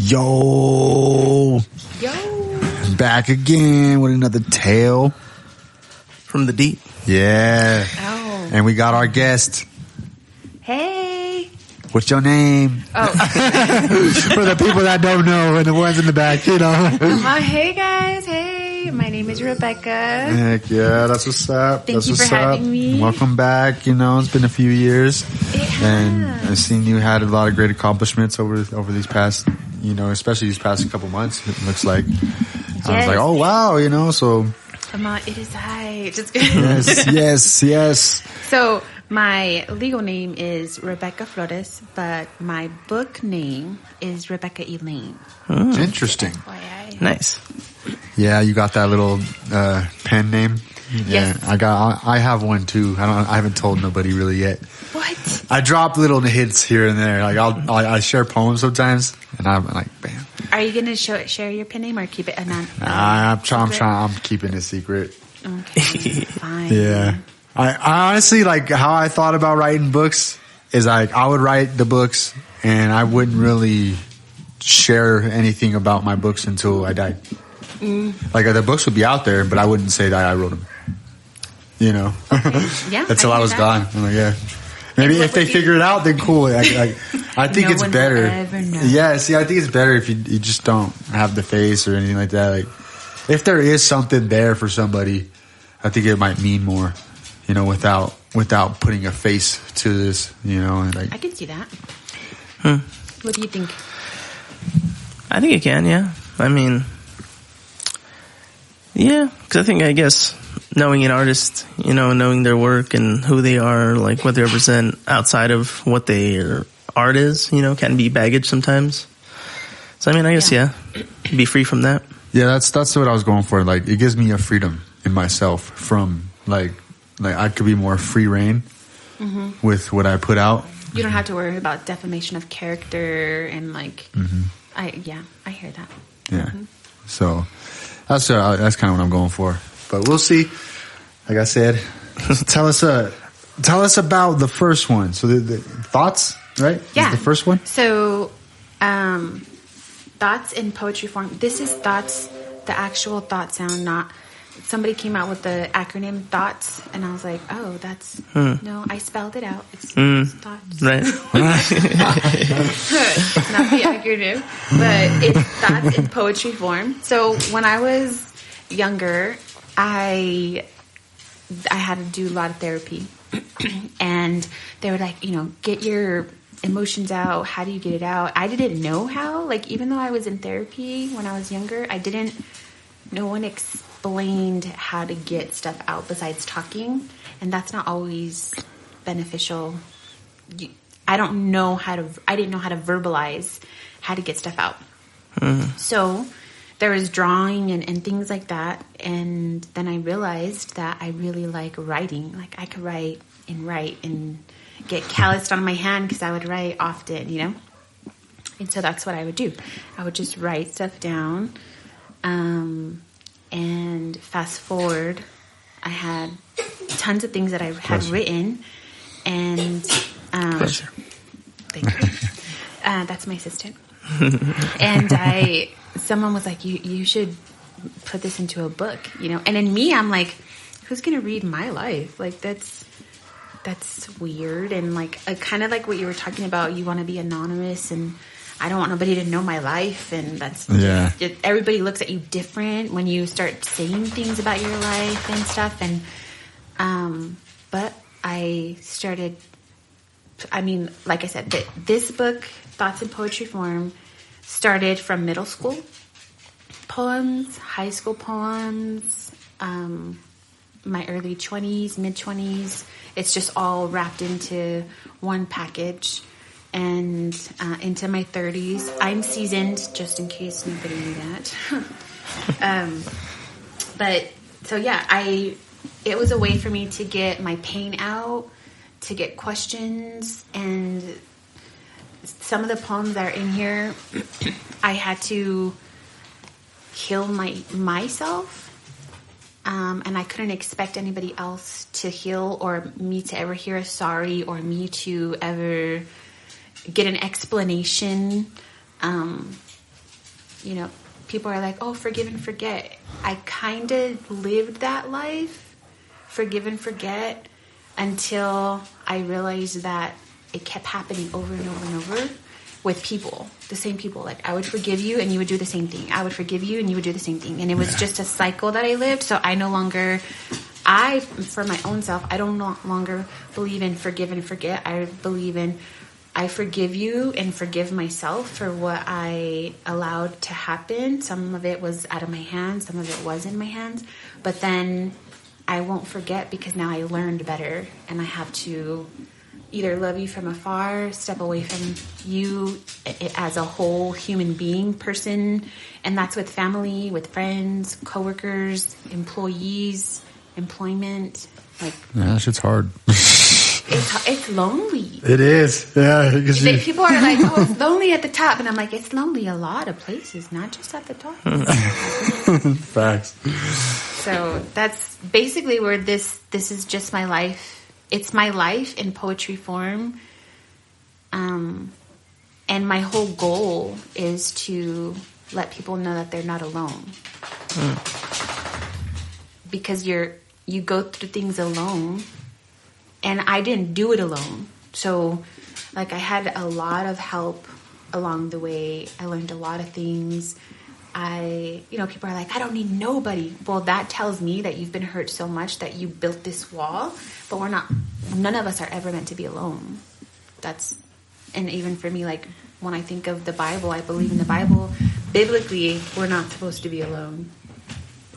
Yo, back again with another tale from the deep. Yeah. Oh. And we got our guest. Hey. What's your name? Oh. For the people that don't know and the ones in the back, you know. Hey guys. Hey, my name is Rebecca. Heck yeah, that's what's up. Thank you for having me. Welcome back. You know, it's been a few years. It has. And I've seen you had a lot of great accomplishments over these past, you know, especially these past couple months, it looks like. Yes. I was like, oh wow, you know, so. Come on, it is high. Just kidding. Yes. So, my legal name is Rebecca Flores, but my book name is Rebecca Elaine. Interesting. FYI. Nice. Yeah, you got that little pen name. Yes. Yeah, I have one too. I haven't told nobody really yet. What? I drop little hints here and there. Like I share poems sometimes, and I'm like, bam. Are you gonna share your pen name or keep it anonymous? I'm keeping it secret. Okay, fine. Yeah. I honestly, like, how I thought about writing books is like I would write the books and I wouldn't really share anything about my books until I died. Like, the books would be out there, but I wouldn't say that I wrote them. You know? Yeah. Until I was that. gone. I'm like, yeah. Maybe if they figure it out, then cool. I think No it's one better. will ever know. Yeah, see, I think it's better if you just don't have the face or anything like that. Like, if there is something there for somebody, I think it might mean more, you know, without putting a face to this, you know. And like, I can see that. What do you think? I think it can, yeah. I mean, yeah, because I guess knowing an artist, you know, knowing their work and who they are, like what they represent outside of what their art is, you know, can be baggage sometimes. So, I mean, I guess, yeah, be free from that. yeah, that's what I was going for. Like, it gives me a freedom in myself from like I could be more free reign with what I put out. You don't have to worry about defamation of character and like. I hear that. Yeah. So that's kind of what I'm going for. But we'll see. Like I said, tell us about the first one. So the thoughts, right? Yeah. Is the first one. So, thoughts in poetry form. This is thoughts, the actual thought sound, not. Somebody came out with the acronym thoughts, and I was like, oh, that's no. I spelled it out. It's thoughts. Right. It's not the acronym, but it's thoughts in poetry form. So when I was younger, I had to do a lot of therapy, and they were like, you know, get your emotions out. How do you get it out? I didn't know how. Like, even though I was in therapy when I was younger, no one explained how to get stuff out besides talking, and that's not always beneficial. I didn't know how to verbalize how to get stuff out. So there was drawing and things like that, and then I realized that I really like writing. Like, I could write and get calloused on my hand because I would write often, you know? And so that's what I would do. I would just write stuff down. And fast forward, I had tons of things that I had written, and Pleasure. thank you. That's my assistant. And someone was like, "You should put this into a book," you know. And in me, I'm like, "Who's gonna read my life? Like, that's weird." And like, kind of like what you were talking about. You want to be anonymous, and I don't want nobody to know my life, and that's everybody looks at you different when you start saying things about your life and stuff. And but I started. I mean, like I said, this book, Thoughts in Poetry Form, started from middle school poems, high school poems, my early 20s, mid 20s. It's just all wrapped into one package. And into my 30s. I'm seasoned, just in case nobody knew that. But, so yeah, it was a way for me to get my pain out, to get questions, and some of the poems that are in here, I had to heal myself. And I couldn't expect anybody else to heal, or me to ever hear a sorry, or me to ever get an explanation. people are like, oh, forgive and forget. I kind of lived that life, forgive and forget, until I realized that it kept happening over and over and over with people, the same people. Like, I would forgive you and you would do the same thing. I would forgive you and you would do the same thing. And it was just a cycle that I lived. So I no longer, for my own self, I don't no longer believe in forgive and forget. I believe in I forgive you and forgive myself for what I allowed to happen. Some of it was out of my hands. Some of it was in my hands. But then I won't forget, because now I learned better, and I have to either love you from afar, step away from you as a whole human being, person. And that's with family, with friends, coworkers, employees, employment. Like, yeah, that shit's hard. It's lonely. It is. Yeah. People are like, oh, it's lonely at the top. And I'm like, it's lonely a lot of places, not just at the top. Facts. So that's basically where this is just my life. It's my life in poetry form. And my whole goal is to let people know that they're not alone. Because you go through things alone. And I didn't do it alone. So, like, I had a lot of help along the way. I learned a lot of things. People are like, I don't need nobody. Well, that tells me that you've been hurt so much that you built this wall. But none of us are ever meant to be alone. And even for me, like, when I think of the Bible, I believe in the Bible. Biblically, we're not supposed to be alone.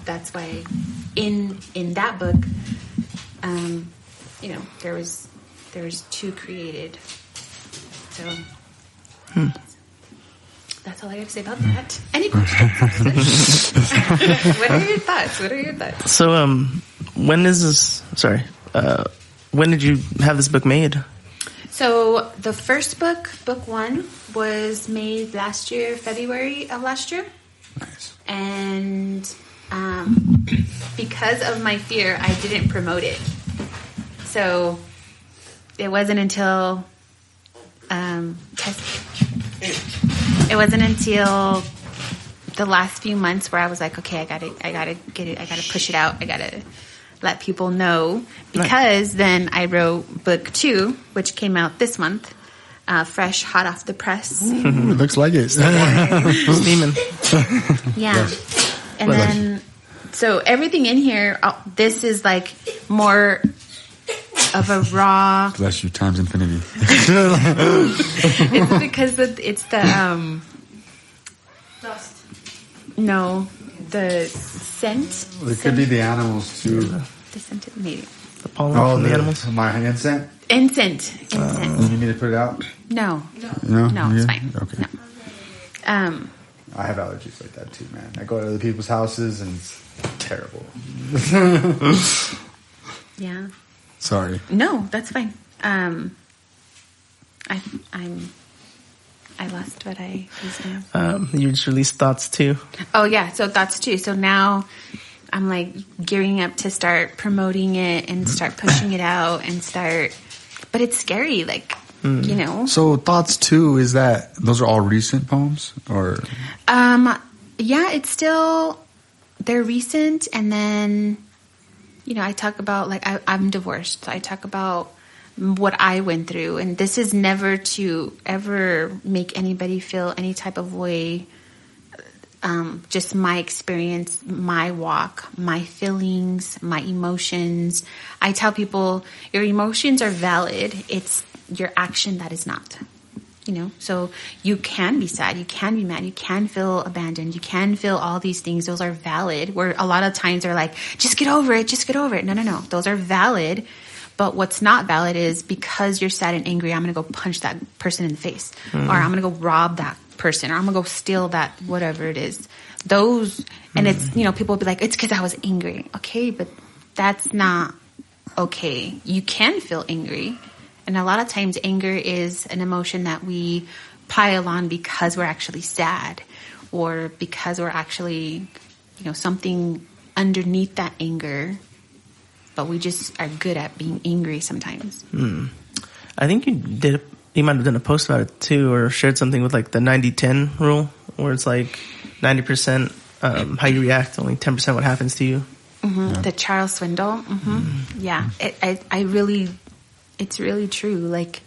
That's why in that book, there was two created. So that's all I got to say about that. Any questions? What are your thoughts? So, when is this? Sorry, when did you have this book made? So the first book, book 1, was made last year, February of last year. Nice. And because of my fear, I didn't promote it. So it wasn't until the last few months where I was like, okay, I gotta get it, I gotta push it out, I gotta let people know, because then I wrote book 2, which came out this month, fresh, hot off the press. It looks like it. Steaming. Yeah, and then so everything in here, this is like more of a raw. Bless you, times infinity. It's because it's the dust. No, the scent. It could be the animals too. The scent, maybe. The pollen from the animals. My incense. Incense. You need to put it out. No, No, it's fine. Okay. No. I have allergies like that too, man. I go to other people's houses and it's terrible. Yeah. Sorry. No, that's fine. I lost what I was saying. You just released Thoughts too. Oh yeah, so Thoughts too. So now I'm like gearing up to start promoting it and start pushing it out and but it's scary, like, So Thoughts too, those are all recent poems, or? Yeah, it's still, they're recent, and then, I talk about, like, I'm divorced, so I talk about what I went through, and this is never to ever make anybody feel any type of way, just my experience, my walk, my feelings, my emotions. I tell people, your emotions are valid, it's your action that is not. So you can be sad, you can be mad, you can feel abandoned, you can feel all these things. Those are valid. Where a lot of times they're like, just get over it. No. Those are valid. But what's not valid is, because you're sad and angry, I'm going to go punch that person in the face, or I'm going to go rob that person, or I'm going to go steal that, whatever it is. Those, and it's, people will be like, it's because I was angry. Okay, but that's not okay. You can feel angry. And a lot of times anger is an emotion that we pile on because we're actually sad, or because we're actually, something underneath that anger, but we just are good at being angry sometimes. I think you might have done a post about it too, or shared something with like the 90-10 rule, where it's like 90% how you react, only 10% what happens to you. The Charles Swindoll. Yeah, it's really true. Like,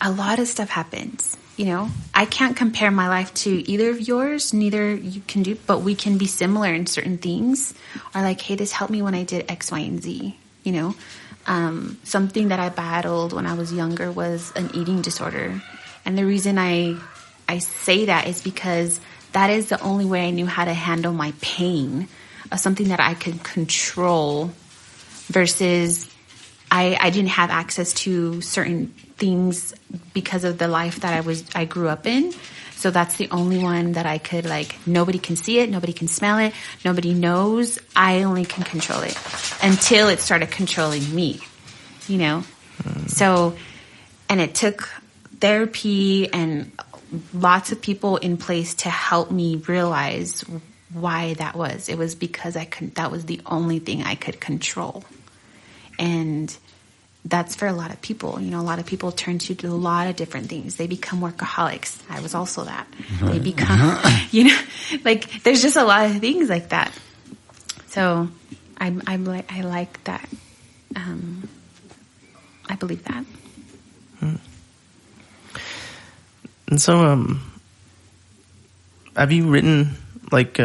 a lot of stuff happens. You know, I can't compare my life to either of yours. Neither you can do, but we can be similar in certain things. Or like, hey, this helped me when I did X, Y, and Z. You know, something that I battled when I was younger was an eating disorder. And the reason I say that is because that is the only way I knew how to handle my pain of something that I could control versus I didn't have access to certain things because of the life that I grew up in. So that's the only one that I could, like, nobody can see it, nobody can smell it, nobody knows. I only can control it until it started controlling me, you know? So, and it took therapy and lots of people in place to help me realize why that was. It was because that was the only thing I could control. And that's for a lot of people. You know, a lot of people turn to a lot of different things. They become workaholics. I was also that. They become, you know, like, there's just a lot of things like that. So I like that. I believe that. And so, have you written like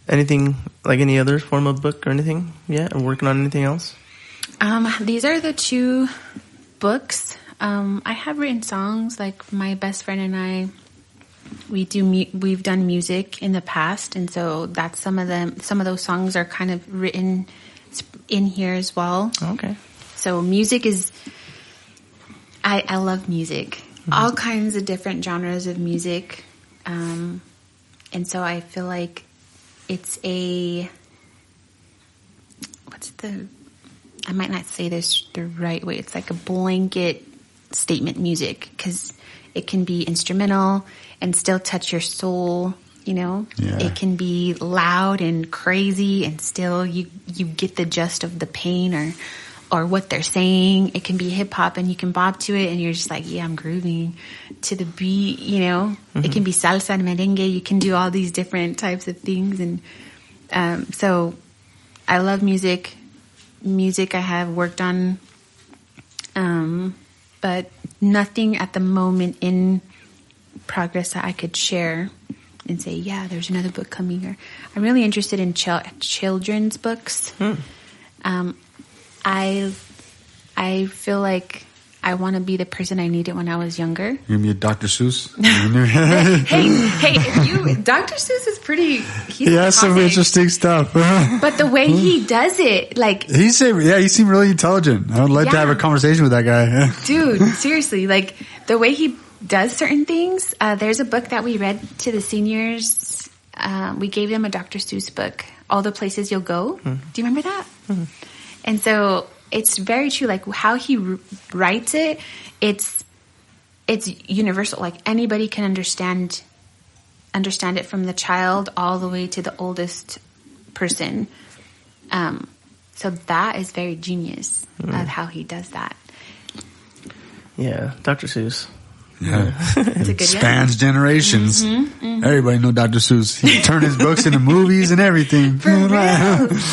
anything, like any other form of book or anything yet, or working on anything else? These are the 2 books. I have written songs. Like, my best friend and I, we've done music in the past, and so that's some of those songs are kind of written in here as well. Okay. So music is, I love music. All kinds of different genres of music. And so I feel like it's I might not say this the right way. It's like a blanket statement music, because it can be instrumental and still touch your soul, you know? Yeah. It can be loud and crazy and still you get the gist of the pain or what they're saying. It can be hip hop and you can bob to it and you're just like, yeah, I'm grooving to the beat, you know? It can be salsa and merengue. You can do all these different types of things. And so I love music. Music I have worked on, but nothing at the moment in progress that I could share and say, yeah, there's another book coming here. I'm really interested in children's books. I feel like I want to be the person I needed when I was younger. You're going to be a Dr. Seuss? hey, Dr. Seuss is pretty, he has some interesting stuff. But the way he does it, like... He seemed really intelligent. I would like to have a conversation with that guy. Dude, seriously, like, the way he does certain things. There's a book that we read to the seniors. We gave them a Dr. Seuss book, All the Places You'll Go. Do you remember that? And so... it's very true. Like, how he writes it, it's universal. Like, anybody can understand it, from the child all the way to the oldest person. So that is very genius of how he does that. Yeah, Dr. Seuss. Yeah. It's a good spans generations. Everybody know Dr. Seuss. He turned his books into movies and everything. For real.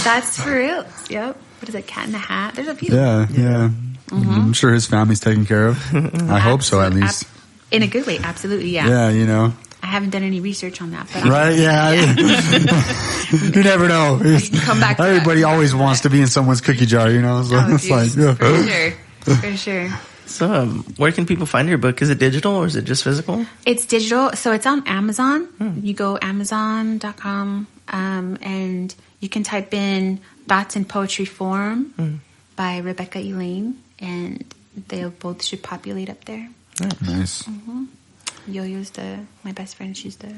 That's for real. Yep. What is it, Cat in the Hat? There's a few. Yeah. I'm sure his family's taken care of. I hope so, at least. In a good way, absolutely, yeah. Yeah, you know. I haven't done any research on that. But right, yeah. You never know. Come back to everybody that. always wants to be in someone's cookie jar, you know? So it's like, For sure. So, where can people find your book? Is it digital or is it just physical? It's digital, so it's on Amazon. You go Amazon.com, and you can type in Thoughts in Poetry Form by Rebecca Elaine, and they both should populate up there. Nice. Yo-Yo's my best friend. She's the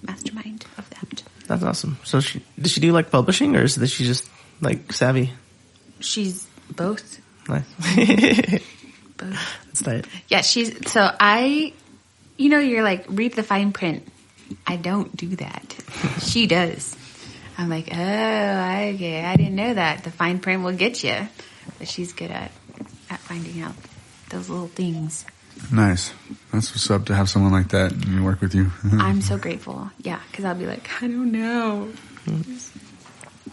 mastermind of that. That's awesome. So does she do like publishing, or is she just like savvy? She's both. Nice. Both. That's tight. Yeah, you're like, read the fine print. I don't do that. She does. I'm like, okay, I didn't know that. The fine print will get you. But she's good at finding out those little things. Nice. That's what's up to have someone like that and work with you. I'm so grateful. Yeah, because I'll be like, I don't know.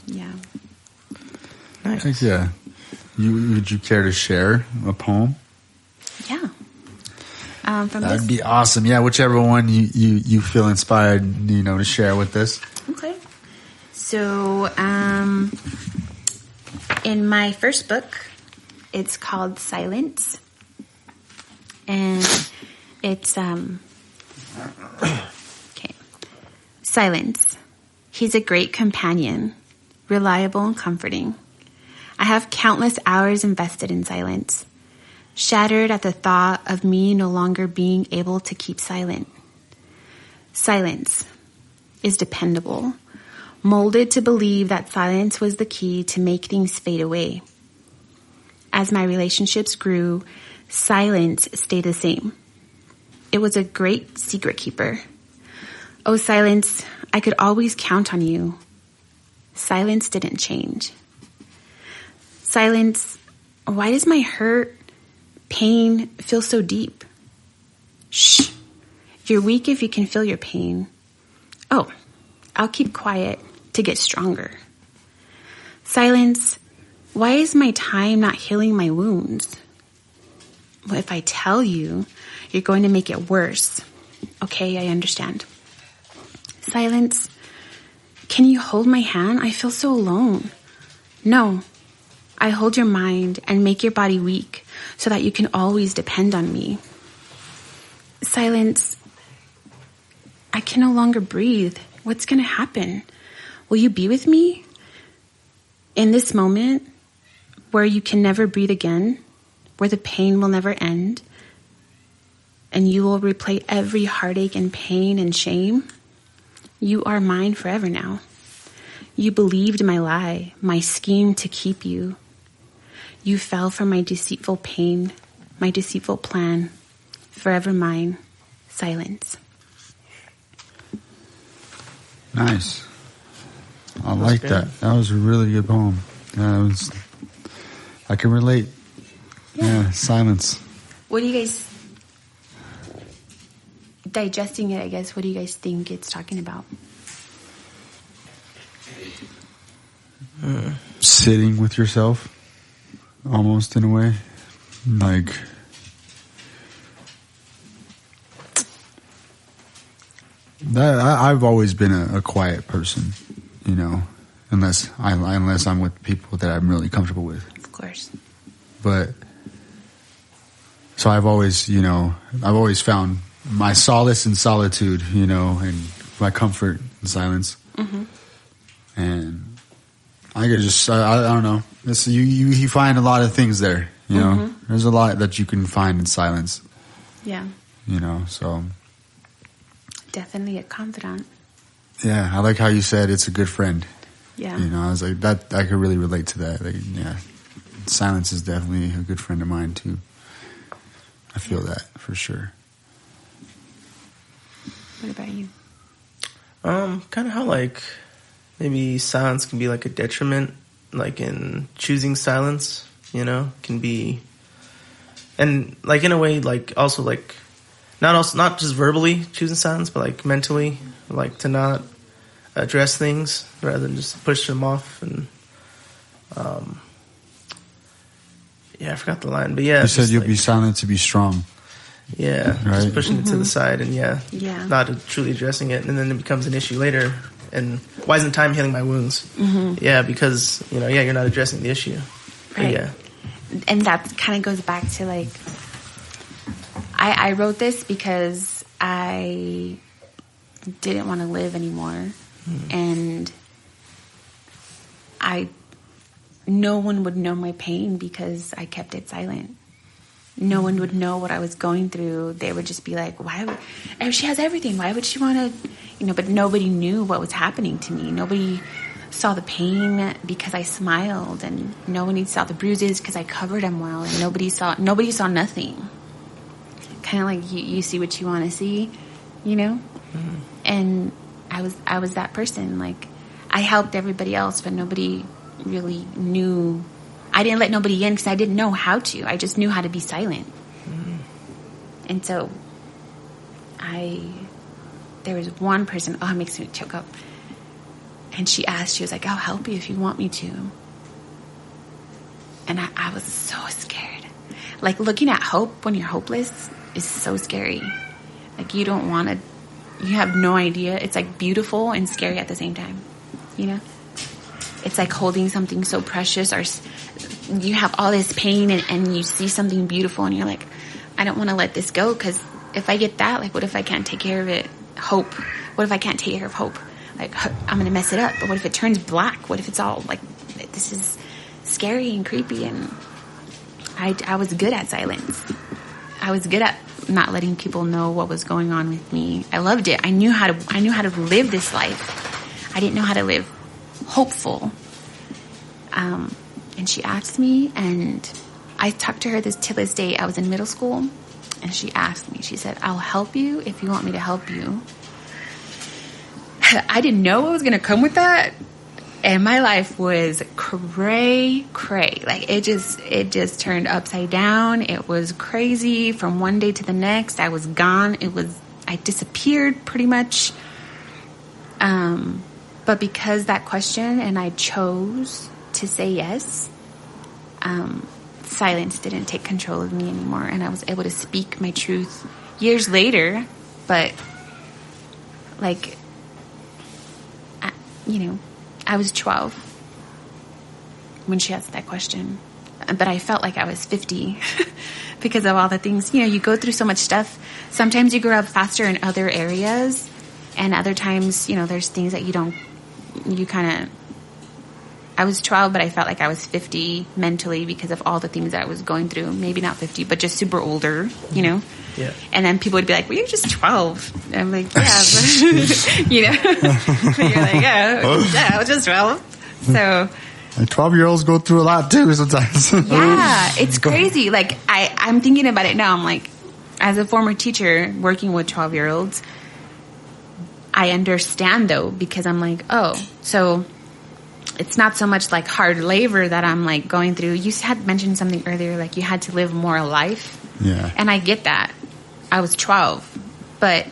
Yeah. Nice. Yeah. Would you care to share a poem? Yeah. From That'd this. be awesome. Yeah, whichever one you feel inspired, to share with us. Okay. So, in my first book, it's called Silence. And it's, okay. Silence. He's a great companion, reliable and comforting. I have countless hours invested in silence, shattered at the thought of me no longer being able to keep silent. Silence is dependable, molded to believe that silence was the key to make things fade away. As my relationships grew, silence stayed the same. It was a great secret keeper. Oh, silence, I could always count on you. Silence didn't change. Silence, why does my hurt, pain feel so deep? Shh, you're weak if you can feel your pain. Oh, I'll keep quiet to get stronger. Silence, why is my time not healing my wounds? Well, if I tell you, you're going to make it worse. Okay, I understand. Silence, can you hold my hand? I feel so alone. No, I hold your mind and make your body weak so that you can always depend on me. Silence, I can no longer breathe. What's going to happen? Will you be with me in this moment where you can never breathe again, where the pain will never end, and you will replay every heartache and pain and shame? You are mine forever now. You believed my lie, my scheme to keep you. You fell for my deceitful pain, my deceitful plan. Forever mine. Silence. Nice. I like that. That was a really good poem. Yeah, I can relate. Yeah, silence. What do you guys, digesting it, I guess, what do you guys think it's talking about? Sitting with yourself, almost in a way. Like, that, I've always been a quiet person, unless I'm with people that I'm really comfortable with. Of course. But so I've always found my solace in solitude, and my comfort in silence. Mm-hmm. And I could just, I don't know. You find a lot of things there, Mm-hmm. There's a lot that you can find in silence. Yeah. So. Definitely a confidant. Yeah, I like how you said it's a good friend. Yeah. I was like, that, I could really relate to that. Like, yeah. Silence is definitely a good friend of mine too. I feel that for sure. What about you? Kind of how maybe silence can be like a detriment, like in choosing silence, can be, and like in a way, like also like not just verbally choosing silence, but like mentally, like to not address things rather than just push them off. And I forgot the line, but yeah, you said you'll be silent to be strong. Yeah, right? Just pushing it to the side and not truly addressing it, and then it becomes an issue later. And why isn't time healing my wounds? Mm-hmm. Yeah, because you're not addressing the issue. Right. Yeah, and that kind of goes back to like, I wrote this because I didn't want to live anymore, and no one would know my pain because I kept it silent. No one would know what I was going through. They would just be like, she has everything. Why would she want to, but nobody knew what was happening to me. Nobody saw the pain because I smiled, and nobody saw the bruises because I covered them well, and nobody saw nothing. Kind of like you see what you want to see, And I was that person. Like, I helped everybody else, but nobody really knew. I didn't let nobody in because I didn't know how to. I just knew how to be silent. And so there was one person, it makes me choke up. And she was like, I'll help you if you want me to. And I was so scared. Like, looking at hope when you're hopeless is so scary. Like, you don't want to, you have no idea. It's like beautiful and scary at the same time, you know? It's like holding something so precious, or you have all this pain and you see something beautiful and you're like, I don't want to let this go, because if I get that, like, what if I can't take care of it? Hope. What if I can't take care of hope? Like, I'm going to mess it up. But what if it turns black? What if it's all like, this is scary and creepy? And I was good at silence. I was good at not letting people know what was going on with me. I loved it. I knew how to live this life. I didn't know how to live hopeful. And she asked me, and I talked to her to this day. I was in middle school, and she asked me, she said, I'll help you if you want me to help you. I didn't know what was going to come with that. And my life was cray. Like, it just turned upside down. It was crazy from one day to the next. I was gone. I disappeared pretty much. But because that question, and I chose to say yes, silence didn't take control of me anymore. And I was able to speak my truth years later. But, like, I was 12 when she asked that question. But I felt like I was 50 because of all the things. You go through so much stuff. Sometimes you grow up faster in other areas, and other times, there's things that I was 12, but I felt like I was 50 mentally because of all the things that I was going through. Maybe not 50, but just super older, Yeah. And then people would be like, well, you're just 12. And I'm like, yeah. But, you're like, yeah, I was just 12. So. And 12-year-olds go through a lot too sometimes. Yeah, it's crazy. Like, I'm thinking about it now. I'm like, as a former teacher working with 12-year-olds, I understand though, because I'm like, so it's not so much like hard labor that I'm like going through. You had mentioned something earlier, like you had to live more life. Yeah. And I get that. I was 12, but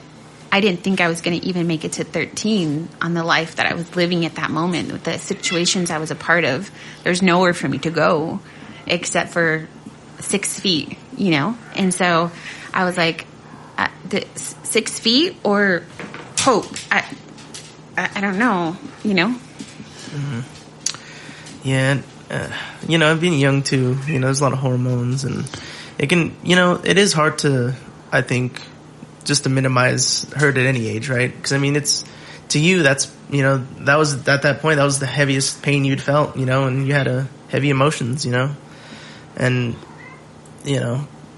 I didn't think I was going to even make it to 13 on the life that I was living at that moment with the situations I was a part of. There's nowhere for me to go except for 6 feet, And so I was like, 6 feet or hope? I don't know, Mm-hmm. Yeah, being young too, there's a lot of hormones, and it can, it is hard to, I think, just to minimize hurt at any age, right? Because, it's, to you, that's, that was, at that point, that was the heaviest pain you'd felt, and you had heavy emotions, and,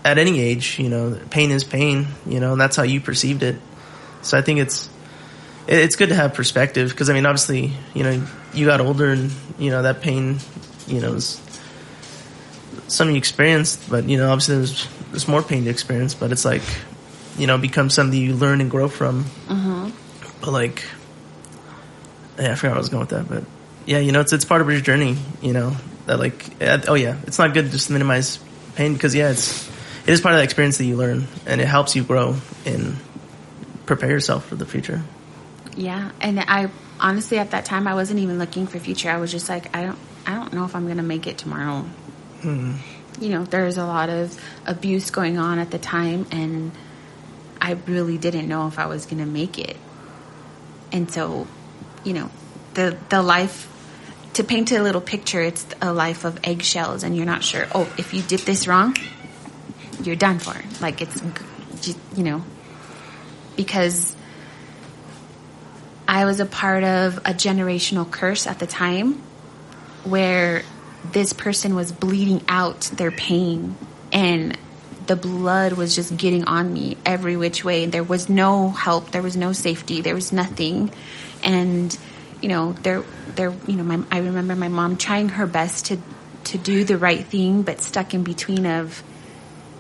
at any age, pain is pain, and that's how you perceived it. So I think it's good to have perspective, because, obviously, you got older, and, that pain, is something you experienced, but, obviously there's more pain to experience, but it's like, becomes something you learn and grow from. Mm-hmm. But like, I forgot where I was going with that, but yeah, it's part of your journey, that like, it's not good just to minimize pain, because it is part of that experience that you learn, and it helps you grow and prepare yourself for the future. Yeah. And I honestly, at that time, I wasn't even looking for future. I was just like, I don't know if I'm going to make it tomorrow. Mm-hmm. There's a lot of abuse going on at the time, and I really didn't know if I was going to make it. And so, the life, to paint a little picture, it's a life of eggshells, and you're not sure, if you did this wrong, you're done for. Like, it's, because I was a part of a generational curse at the time where this person was bleeding out their pain, and the blood was just getting on me every which way. There was no help. There was no safety. There was nothing. And, I remember my mom trying her best to do the right thing, but stuck in between of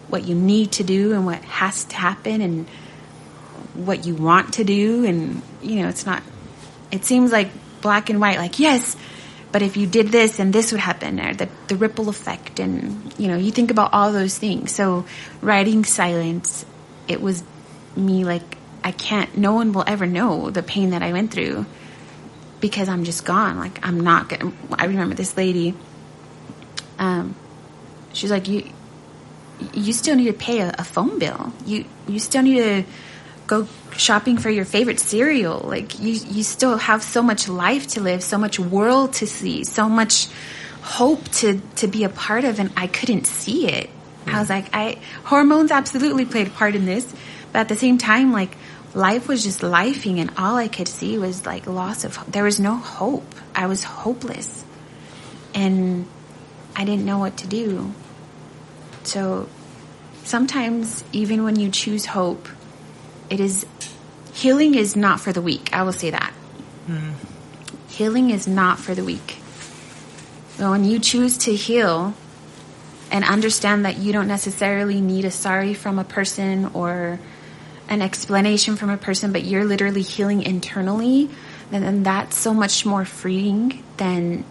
what you need to do and what has to happen and what you want to do. And, it seems like black and white, like, yes, but if you did this, then this would happen, or the ripple effect. And, you think about all those things. So writing silence it was me like, no one will ever know the pain that I went through because I'm just gone. Like, I'm not gonna, I remember this lady, she's like, you still need to pay a phone bill. You still need to go shopping for your favorite cereal. Like, you still have so much life to live, so much world to see, so much hope to be a part of, and I couldn't see it. I was like, hormones absolutely played a part in this, but at the same time, like, life was just lifing, and all I could see was like there was no hope. I was hopeless, and I didn't know what to do. So sometimes, even when you choose hope, healing is not for the weak. I will say that. Healing is not for the weak. But when you choose to heal and understand that you don't necessarily need a sorry from a person or an explanation from a person, but you're literally healing internally, then that's so much more freeing than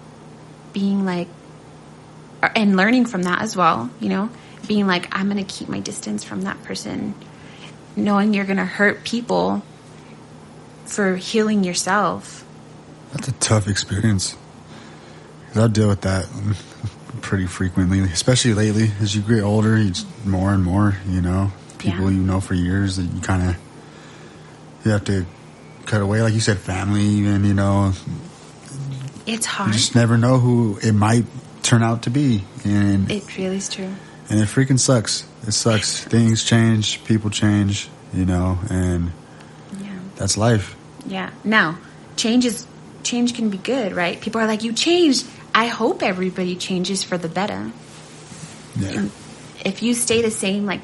being like, and learning from that as well, you know, being like, I'm going to keep my distance from that person, knowing you're going to hurt people for healing yourself. That's a tough experience. 'Cause I deal with that pretty frequently, especially lately. As you get older, it's more and more, you know, people you know for years that you have to cut away. Like you said, family even, you know. It's hard. You just never know who it might turn out to be. And it really is true. And it freaking sucks. It sucks. Things change, people change, you know, and that's life. Yeah. Now, change can be good, right? People are like, you changed. I hope everybody changes for the better. Yeah. And if you stay the same, like,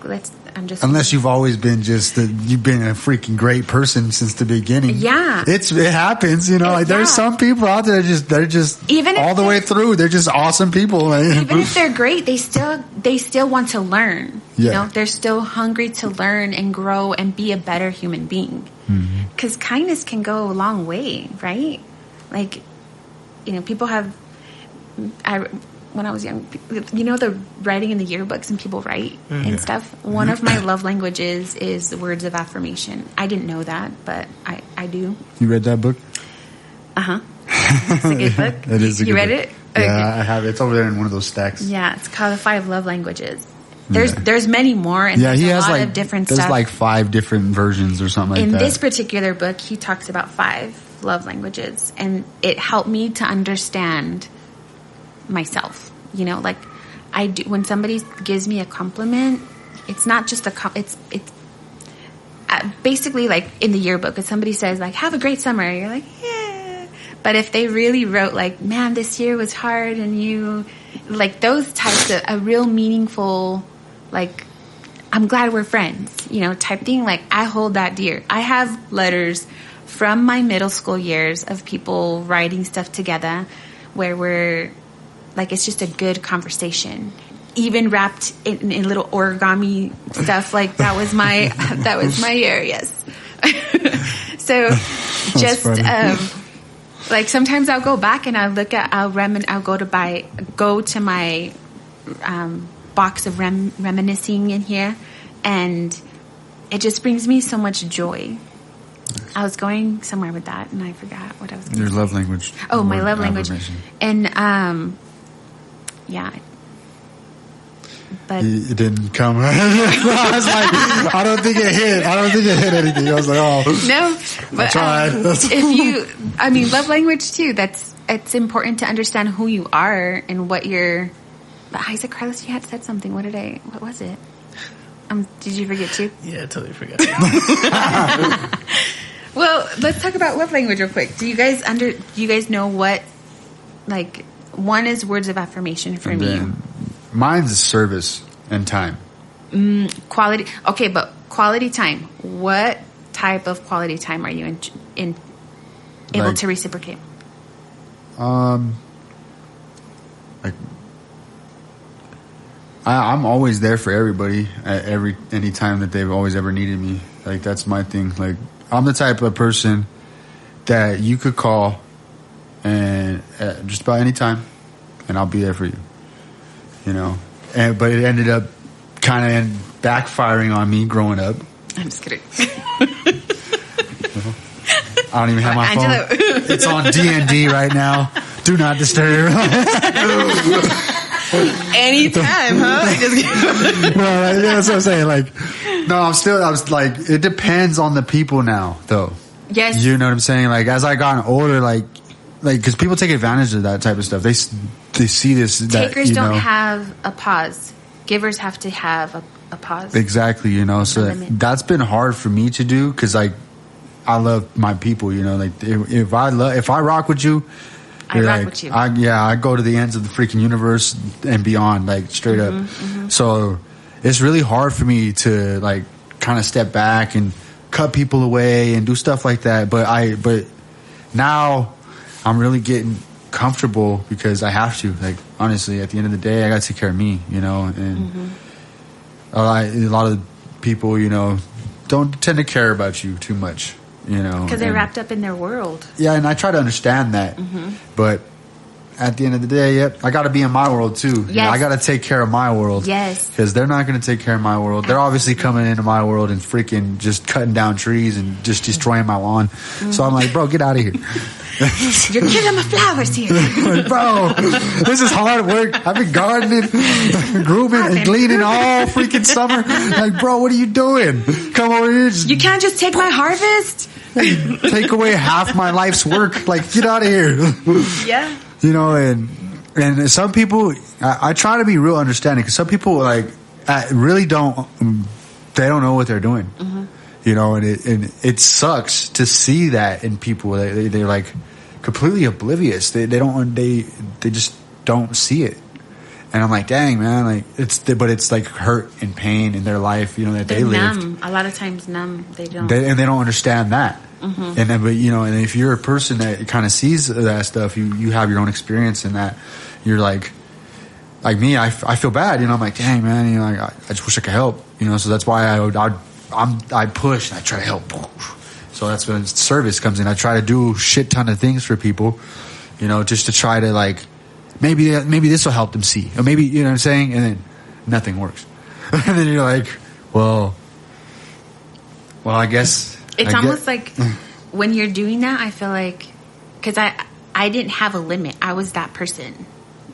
unless you've always been you've been a freaking great person since the beginning. Yeah. It happens, you know, like there's some people out there they're just even all the way through. They're just awesome people. Even if they're great, they still want to learn. Yeah. You know, they're still hungry to learn and grow and be a better human being. Because kindness can go a long way, right? Like, you know, people have, when I was young, you know, the writing in the yearbooks and people write and stuff. One of my love languages is words of affirmation. I didn't know that, but I do. You read that book? It's a good book. It is a good book. You read it? Yeah, Okay. I have it. It's over there in one of those stacks. Yeah, it's called The 5 Love Languages. There's many more, and he there's has a lot like of different there's stuff. like 5 different versions or something like In that. this particular book, he talks about 5 love languages, and it helped me to understand myself. You know, like I do when somebody gives me a compliment, it's not just it's basically like in the yearbook. If somebody says like "Have a great summer," you're like, "Yeah," but if they really wrote like, "Man, this year was hard," and you like those types of a real meaningful, like, "I'm glad we're friends," you know, type thing. Like, I hold that dear. I have letters from my middle school years of people writing stuff together where we're like, it's just a good conversation, even wrapped in little origami stuff. Like that was my year. Yes. So just like sometimes I'll go back and I'll go to my box of reminiscing in here, and it just brings me so much joy. I was going somewhere with that, and I forgot what I was going to say. Your love language. Oh, my love language. And, yeah. But it didn't come. I was like, I don't think it hit anything. I was like, oh. No. But, tried. Love language, too. It's important to understand who you are and what you're... But Isaac, Carlos, you had said something. What was it? Did you forget too? Yeah, I totally forgot. Well, let's talk about love language real quick. Do you guys know what, like, one is words of affirmation for me. Mine's service and time. Quality. Okay, but quality time. What type of quality time are you able to reciprocate? Like, I'm always there for everybody at any time that they've always ever needed me. Like, that's my thing. Like, I'm the type of person that you could call and just about any time, and I'll be there for you. You know, but it ended up kind of backfiring on me growing up I'm just kidding. I don't even have my Angela. phone. It's on D&D right now. Do not disturb. Anytime, huh? No, that's what I'm saying. Like, no, I was like, it depends on the people now, though. Yes. You know what I'm saying? Like, as I gotten older, like, because people take advantage of that type of stuff. They see this. Takers that, don't have a pause. Givers have to have a pause. Exactly, you know. So that's been hard for me to do because, like, I love my people, you know. Like, if I rock with you, I rock with you. I go to the ends of the freaking universe and beyond, like, straight up. Mm-hmm. So it's really hard for me to, like, kind of step back and cut people away and do stuff like that. But now I'm really getting comfortable because I have to. Like, honestly, at the end of the day, I got to take care of me, you know. And a lot of people, you know, don't tend to care about you too much. You know, because they're wrapped up in their world. Yeah, and I try to understand that, but at the end of the day, I got to be in my world too. Yes. You know, I got to take care of my world. Yes, because they're not going to take care of my world. They're obviously coming into my world and freaking just cutting down trees and just destroying my lawn. So I'm like, bro, get out of here. You're killing my flowers here. Like, bro, this is hard work. I've been gardening, grooming, and gleaning all freaking summer. Like, bro, what are you doing? Come over here. You can't just take my harvest. Take away half my life's work. Like, get out of here. Yeah. You know, and some people, I try to be real understanding because some people, like, really don't know what they're doing. You know, and it sucks to see that in people. They're like completely oblivious. They just don't see it. And I'm like, dang, man, like but it's like hurt and pain in their life, you know, that they lived. Numb. A lot of times numb. They don't. And they don't understand that. And then, but you know, and if you're a person that kind of sees that stuff, you have your own experience in that. You're like me, I feel bad, you know. I'm like, dang, man, you know, I just wish I could help, you know. So that's why I push and I try to help. So that's when service comes in. I try to do a shit ton of things for people, you know, just to try to, like, maybe this will help them see, or maybe, you know what I'm saying, and then nothing works. And then you're like, well, I guess it's almost like when you're doing that, I feel like, because I didn't have a limit. I was that person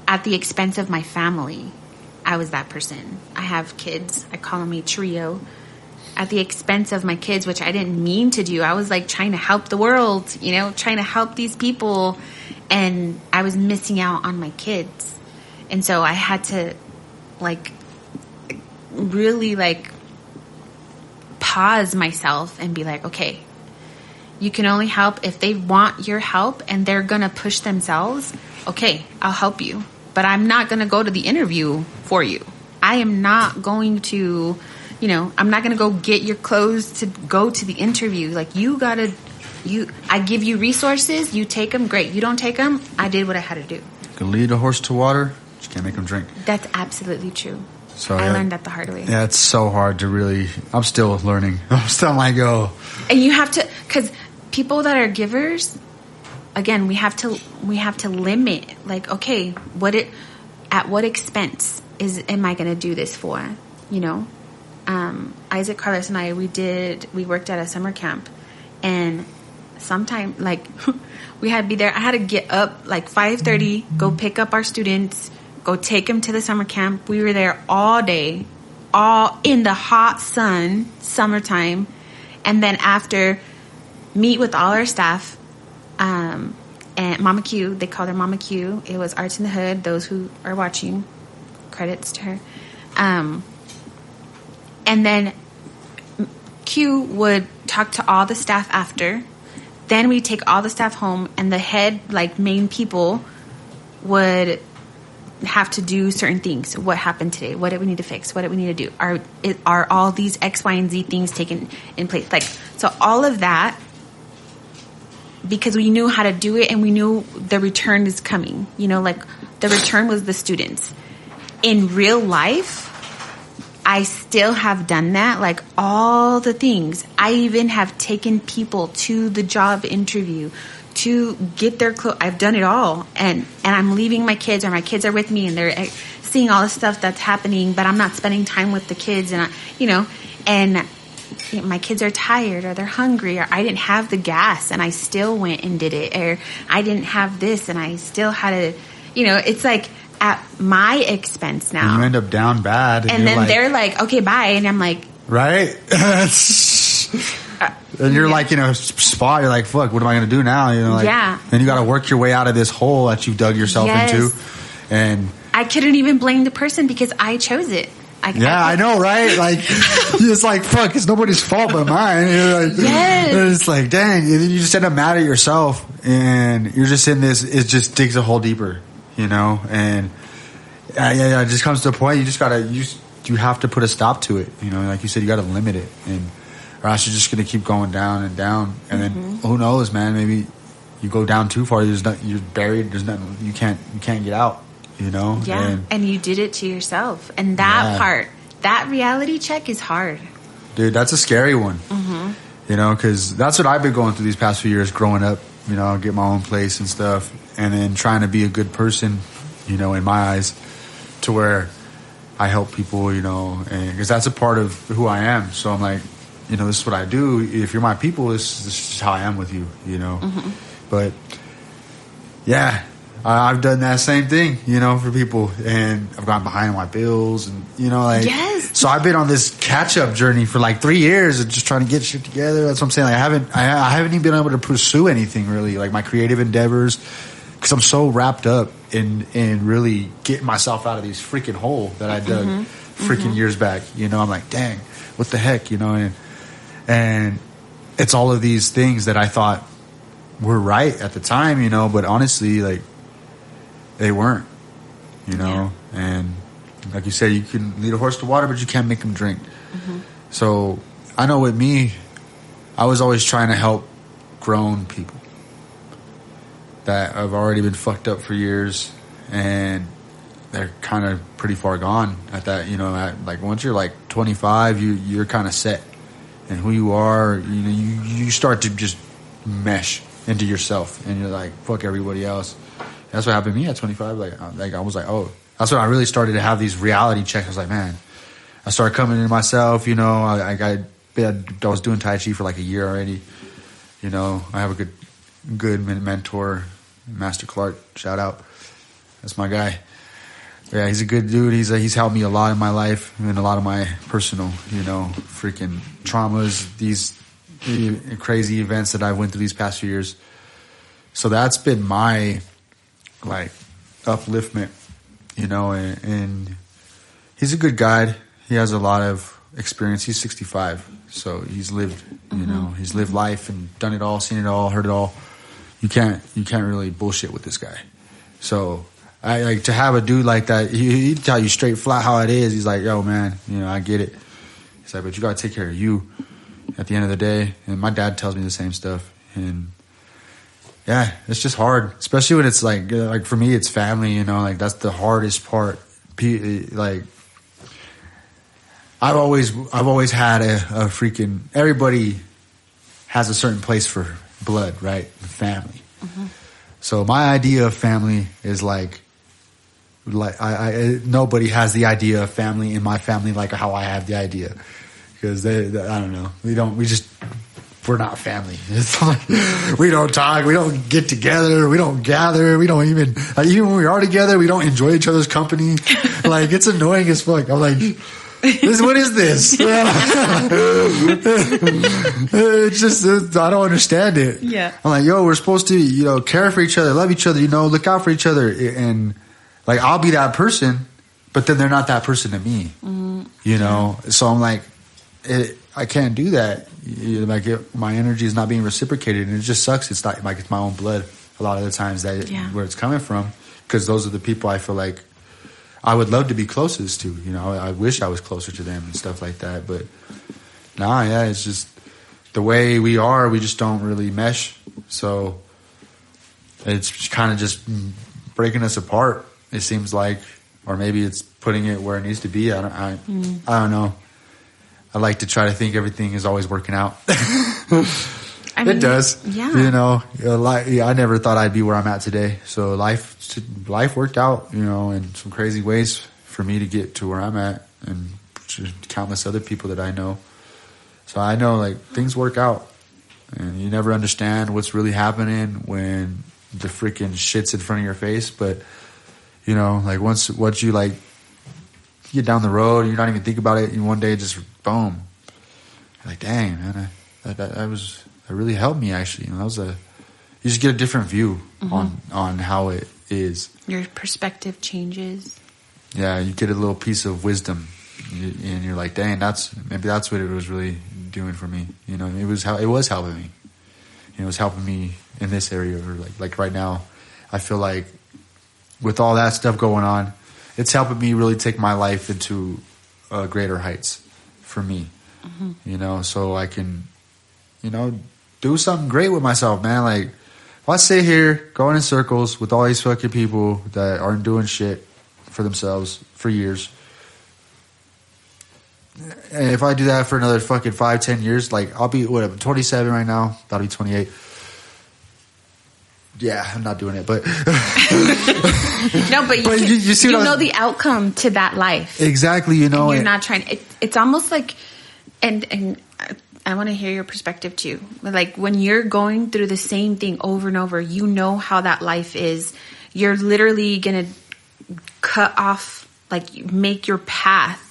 at the expense of my family. I was that person. I have kids. I call them a trio. At the expense of my kids, which I didn't mean to do. I was like trying to help the world, you know, trying to help these people. And I was missing out on my kids. And so I had to, like, really, like, pause myself and be like, okay, you can only help if they want your help and they're going to push themselves. Okay, I'll help you. But I'm not going to go to the interview for you. I am not going to, you know, I'm not going to go get your clothes to go to the interview. Like, I give you resources, you take them, great. You don't take them, I did what I had to do. You can lead a horse to water, but you can't make them drink. That's absolutely true. So I learned that the hard way. Yeah, it's so hard to really, I'm still learning. I'm still like, oh. And you have to, because people that are givers, again, we have to limit, like, okay, at what expense am I going to do this for, you know? Isaac, Carlos, and I, we worked at a summer camp, and sometime, like, we had to be there. I had to get up like 5:30, go pick up our students, go take them to the summer camp. We were there all day, all in the hot sun, summertime, and then after, meet with all our staff, and Mama Q, they called her Mama Q. It was Arts in the Hood. Those who are watching, credits to her. And then Q would talk to all the staff after. Then we'd take all the staff home, and the head, like, main people would have to do certain things. What happened today? What did we need to fix? What did we need to do? Are all these X, Y, and Z things taken in place? Like, so all of that, because we knew how to do it and we knew the return is coming. You know, like, the return was the students. In real life, I still have done that, like, all the things. I even have taken people to the job interview to get their clothes. I've done it all. And I'm leaving my kids, or my kids are with me, and they're seeing all the stuff that's happening, but I'm not spending time with the kids. And, you know, and my kids are tired or they're hungry, or I didn't have the gas and I still went and did it, or I didn't have this and I still had to, it's like at my expense now. And you end up down bad. And then they're like, okay, bye. And I'm like, right? And you're like in a spot, you're like, fuck, what am I going to do now? And you got to work your way out of this hole that you've dug yourself into. And I couldn't even blame the person because I chose it. I know, right? Like, it's like, fuck, it's nobody's fault but mine. You're like, it's like, dang, and then you just end up mad at yourself, and you're just in this, it just digs a hole deeper, and it just comes to a point, you just gotta, you have to put a stop to it, like you said, you gotta limit it, or else you're just gonna keep going down and down, and then, who knows, man, maybe you go down too far, you're buried, there's nothing, you can't get out. And you did it to yourself, and that part, that reality check is hard, dude. That's a scary one, because that's what I've been going through these past few years growing up. Get my own place and stuff, and then trying to be a good person, in my eyes, to where I help people, and because that's a part of who I am. So I'm like, this is what I do. If you're my people, this is how I am with you, But yeah. I've done that same thing, for people, and I've gone behind on my bills, and so I've been on this catch-up journey for like 3 years of just trying to get shit together. That's what I'm saying. Like, I haven't even been able to pursue anything really, like my creative endeavors, because I'm so wrapped up in really getting myself out of these freaking hole that I dug freaking years back. I'm like, dang, what the heck, and it's all of these things that I thought were right at the time, but honestly, like, they weren't, and like you said, you can lead a horse to water, but you can't make him drink. So I know with me, I was always trying to help grown people that have already been fucked up for years, and they're kind of pretty far gone at that, like once you're like 25, you're kind of set, and who you are, you start to just mesh into yourself, and you're like, fuck everybody else. That's what happened to me at 25. Like I was like, oh, that's when I really started to have these reality checks. I was like, man, I started coming into myself. I was doing Tai Chi for like a year already. I have a good mentor, Master Clark. Shout out, that's my guy. Yeah, he's a good dude. He's helped me a lot in my life and a lot of my personal, freaking traumas. These crazy events that I went through these past few years. So that's been my like upliftment, and he's a good guide. He has a lot of experience. He's 65, so he's lived, he's lived life and done it all, seen it all, heard it all. You can't really bullshit with this guy. So I like to have a dude like that. He'd tell you straight flat how it is. He's like, yo, man, I get it. He's like, but you got to take care of you at the end of the day. And my dad tells me the same stuff. And yeah, it's just hard, especially when it's like for me, it's family, like that's the hardest part. Like I've always had a freaking, everybody has a certain place for blood, right? Family. So my idea of family is like I nobody has the idea of family in my family like how I have the idea, because I don't know, we're not family. It's like, we don't talk, we don't get together, we don't gather, we don't even when we are together, we don't enjoy each other's company. Like, it's annoying as fuck. I'm like, what is this? It's just, I don't understand it. Yeah. I'm like, yo, we're supposed to, care for each other, love each other, look out for each other. And like, I'll be that person, but then they're not that person to me, So I'm like, I can't do that. My energy is not being reciprocated, and it just sucks. It's not like it's my own blood a lot of the times where it's coming from, because those are the people I feel like I would love to be closest to. I wish I was closer to them and stuff like that. But it's just the way we are. We just don't really mesh. So it's kind of just breaking us apart, it seems like, or maybe it's putting it where it needs to be. I don't know. I like to try to think everything is always working out. It does. Yeah. I never thought I'd be where I'm at today. So life worked out, in some crazy ways for me to get to where I'm at, and countless other people that I know. So I know like things work out, and you never understand what's really happening when the freaking shit's in front of your face. But you know, like once you like get down the road, you're not even thinking about it, and one day just boom, you're like, dang man, that really helped me actually. You know, you just get a different view on how it is. Your perspective changes. Yeah, you get a little piece of wisdom, and you're like, dang, maybe that's what it was really doing for me. You know, it was helping me. You know, it was helping me in this area, or like right now, I feel like with all that stuff going on, it's helping me really take my life into greater heights for me. Mm-hmm. You know, so I can, you know, do something great with myself, man. Like, if I sit here going in circles with all these fucking people that aren't doing shit for themselves for years, and if I do that for another fucking 5-10 years, like I'll be I'm 27 right now, about to be 28. Yeah, I'm not doing it, but no, but you see, you know the outcome to that life exactly. You know, and you're not trying. It's almost like, and I want to hear your perspective too. Like when you're going through the same thing over and over, you know how that life is. You're literally gonna cut off, like make your path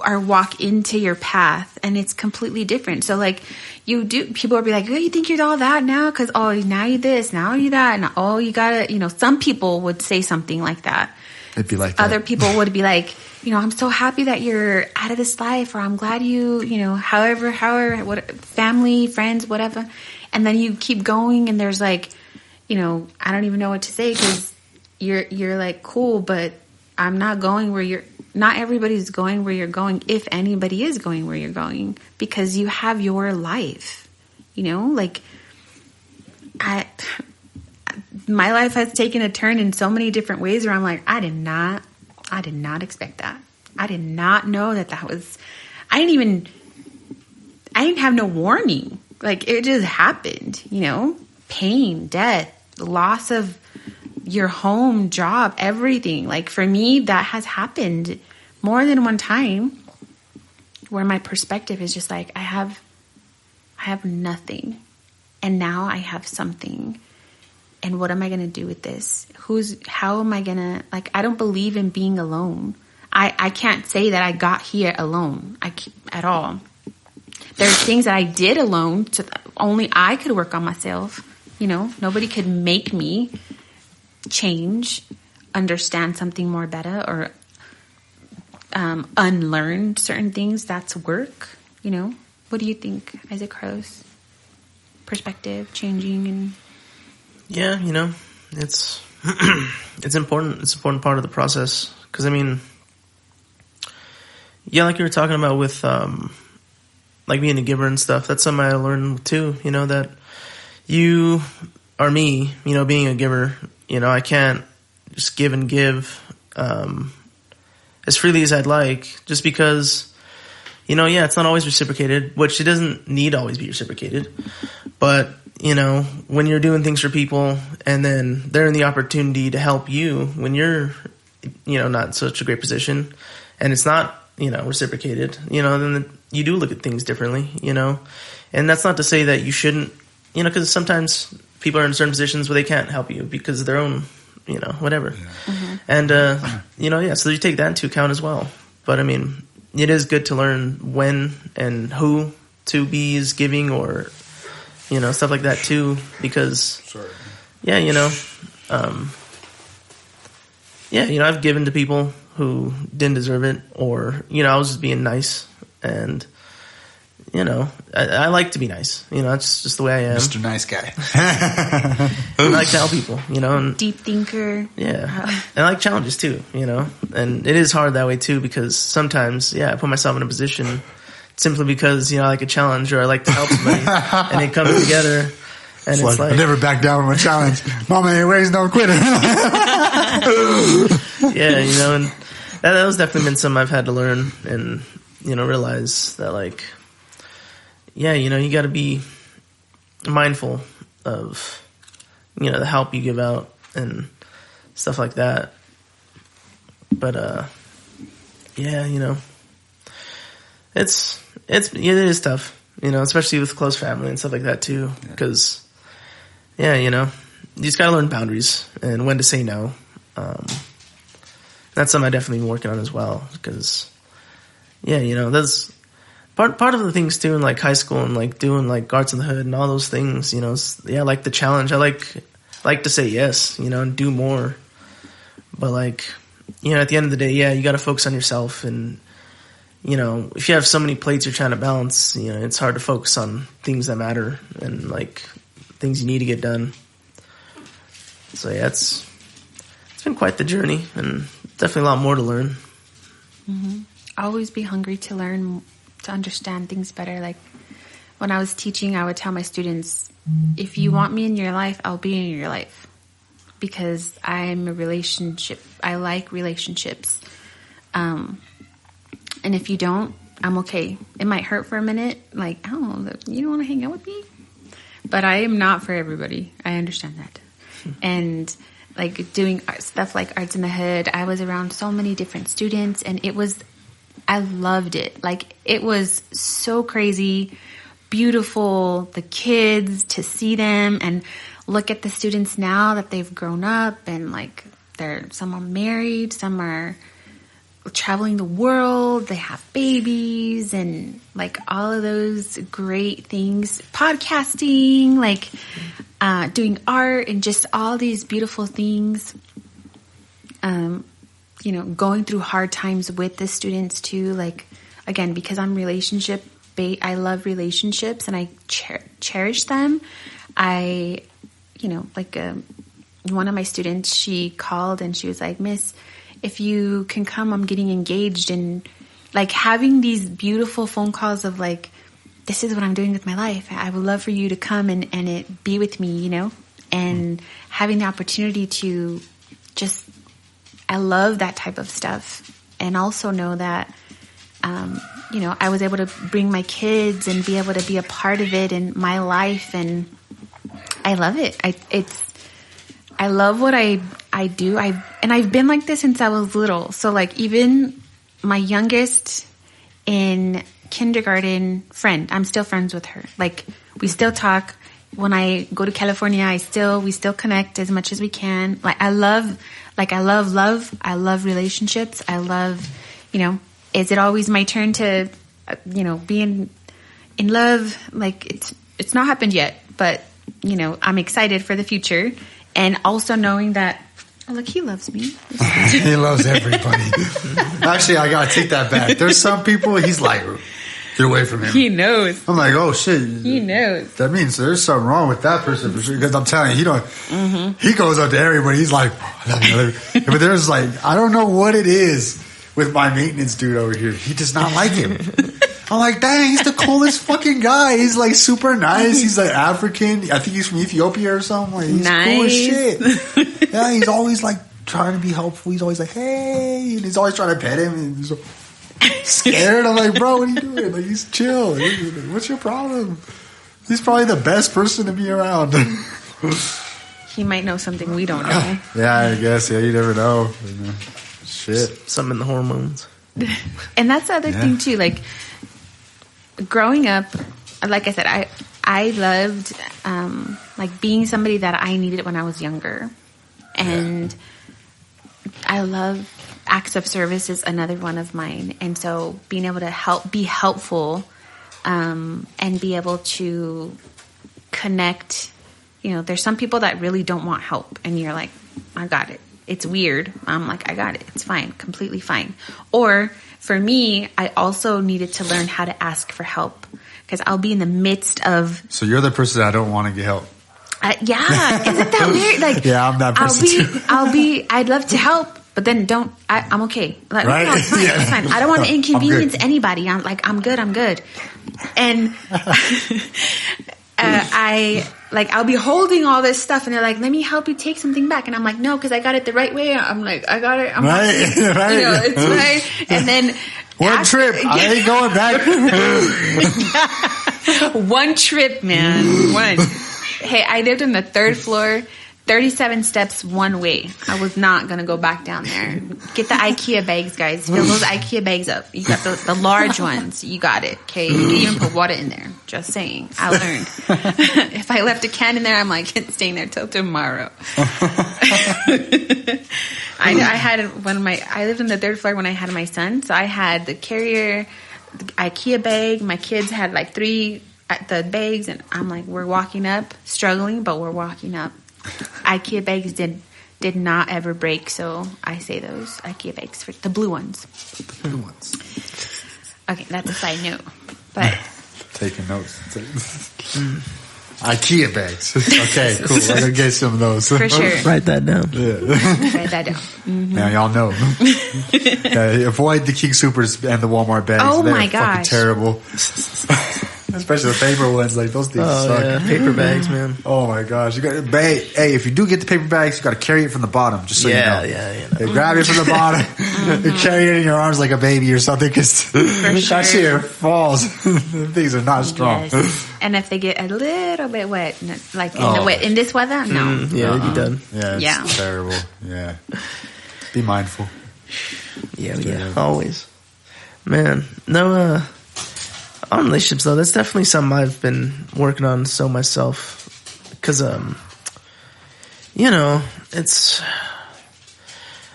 or walk into your path, and it's completely different. So like people will be like, oh, you think you're all that now? Cause oh, now you this, now you that. And oh, you gotta, you know, some people would say something like that. It'd be like that. Other people would be like, you know, I'm so happy that you're out of this life, or I'm glad you know, however, what, family, friends, whatever. And then you keep going, and there's like, you know, I don't even know what to say, cause you're like, cool, but I'm not going where not everybody's going where you're going, if anybody is going where you're going, because you have your life, you know, like my life has taken a turn in so many different ways where I'm like, I did not expect that. I did not know that was, I didn't have no warning. Like it just happened, you know, pain, death, loss of your home, job, everything. Like for me, that has happened more than one time, where my perspective is just like, I have nothing, and now I have something. And what am I going to do with this? How am I going to, like, I don't believe in being alone. I can't say that I got here alone at all. There's things that I did alone, so only I could work on myself. You know, nobody could make me change, understand something more better, or unlearn certain things. That's work, you know. What do you think, Isaac Carlos? Perspective changing and yeah, you know, it's it's important. It's an important part of the process, because I mean, yeah, like you were talking about with like being a giver and stuff. That's something I learned too. You know, that you or me, you know, being a giver. You know, I can't just give and give as freely as I'd like, just because, you know, yeah, it's not always reciprocated, which it doesn't need to always be reciprocated. But, you know, when you're doing things for people and then they're in the opportunity to help you when you're, you know, not in such a great position, and it's not, you know, reciprocated, you know, then you do look at things differently, you know. And that's not to say that you shouldn't, you know, because sometimes people are in certain positions where they can't help you because of their own, you know, whatever. Yeah. Mm-hmm. And, you know, yeah, so you take that into account as well. But, I mean, it is good to learn when and who to be is giving, or, you know, stuff like that too, because, yeah, you know, yeah, you know, I've given to people who didn't deserve it, or, you know, I was just being nice, and, you know, I like to be nice. You know, that's just the way I am. Mr. Nice Guy. I like to help people, you know. And, deep thinker. Yeah. And I like challenges too, you know. And it is hard that way too, because sometimes, yeah, I put myself in a position simply because, you know, I like a challenge, or I like to help somebody, and it comes together. And it's like, I never back down from a challenge. Mama ain't raised no quitter. Yeah, you know, and that has definitely been something I've had to learn, and, you know, realize that, like, yeah, you know, you got to be mindful of, you know, the help you give out and stuff like that. But, yeah, you know, it is tough. especially with close family and stuff like that too. Because, you just got to learn boundaries and when to say no. That's something I definitely been working on as well. Because, that's part of the things too in like high school and like doing like Arts in the Hood and all those things. I like the challenge. I like to say yes, and do more. But like, at the end of the day, you got to focus on yourself. And, if you have so many plates you're trying to balance, it's hard to focus on things that matter and like things you need to get done. So it's been quite the journey and definitely a lot more to learn. Mm-hmm. Always be hungry to learn, to understand things better. Like when I was teaching, I would tell my students, if you want me in your life, I'll be in your life. Because I'm a relationship. I like relationships. And if you don't, I'm okay. It might hurt for a minute. Like, oh, you don't want to hang out with me? But I am not for everybody. I understand that. And like doing stuff like Arts in the Hood, I was around so many different students and I loved it. Like it was so crazy, beautiful, the kids, to see them and look at the students now that they've grown up and like some are married, some are traveling the world, they have babies and like all of those great things, podcasting, like doing art and just all these beautiful things. Going through hard times with the students too. Like again, because I'm relationship based, I love relationships and I cherish them. One of my students, she called and she was like, Miss, if you can come, I'm getting engaged. And like having these beautiful phone calls of like, this is what I'm doing with my life. I would love for you to come and it be with me, and having the opportunity to just, I love that type of stuff. And also know that, I was able to bring my kids and be able to be a part of it in my life. And I love it. I love what I do. I've been like this since I was little. So like even my youngest in kindergarten friend, I'm still friends with her. Like we still talk. When I go to California, we still connect as much as we can. I love love. I love relationships. I love, is it always my turn to, be in love? Like it's not happened yet, but I'm excited for the future. And also knowing that, oh, look, he loves me. He loves everybody. Actually, I got to take that back. There's some people, he's like, get away from him. He knows. I'm like, oh, shit. He knows. That means there's something wrong with that person for sure. Because I'm telling you, he goes up to everybody. He's like, but there's like, I don't know what it is with my maintenance dude over here. He does not like him. I'm like, dang, he's the coolest fucking guy. He's like super nice. He's like African. I think he's from Ethiopia or something. Like, he's cool as shit. Yeah, he's always like trying to be helpful. He's always like, hey, and he's always trying to pet him. And he's so scared. I'm like, bro, what are you doing? Like, he's chill. What's your problem? He's probably the best person to be around. He might know something we don't know. Yeah, I guess. Yeah, you never know. Shit. Something in the hormones. And that's the other thing too. Like, growing up, like I said, I loved like being somebody that I needed when I was younger, and I love acts of service is another one of mine. And so being able to be helpful, and be able to connect. There's some people that really don't want help, and you're like, I got it. It's weird. I'm like, I got it. It's fine. Completely fine. Or for me, I also needed to learn how to ask for help because I'll be in the midst of. So you're the person that don't want to get help. Yeah. Isn't that weird? Like, yeah, I'm that person too. I'd love to help, but then I'm okay. Like, right? No, it's fine. It's fine. I don't want to inconvenience anybody. I'm good. And I'll be holding all this stuff and they're like, let me help you take something back. And I'm like, no, because I got it the right way. I'm like, I got it. I'm right. It's right. And then one trip. I ain't going back. One trip, man. One. Hey, I lived on the third floor. 37 steps one way. I was not going to go back down there. Get the IKEA bags, guys. Fill those IKEA bags up. You got the large ones. You got it. Okay. You can even put water in there. Just saying. I learned. If I left a can in there, I'm like, it's staying there till tomorrow. I had I lived on the 3rd floor when I had my son. So I had the carrier, the IKEA bag. My kids had like 3 the bags. And I'm like, we're walking up, struggling, but we're walking up. IKEA bags did not ever break, so I say those IKEA bags, for the blue ones. The blue ones. Okay, that's a side note. But taking notes. IKEA bags. Okay, cool. I'm gonna get some of those for sure. Write that down. Yeah. Write that down. Mm-hmm. Now y'all know. Avoid the King Supers and the Walmart bags. Oh They're my gosh, fucking terrible. Especially the paper ones, like those things suck. Yeah, paper bags, man. Oh my gosh, you got. Hey, if you do get the paper bags, you got to carry it from the bottom, just so you know. Yeah. Grab it from the bottom, and carry it in your arms like a baby or something, because that shit falls. Things are not strong. Yes. And if they get a little bit wet, like in this weather, no. They'd be done. Yeah, it's terrible. Yeah, be mindful. Yeah, always. Man, no. On relationships, though, that's definitely something I've been working on myself. Because, it's...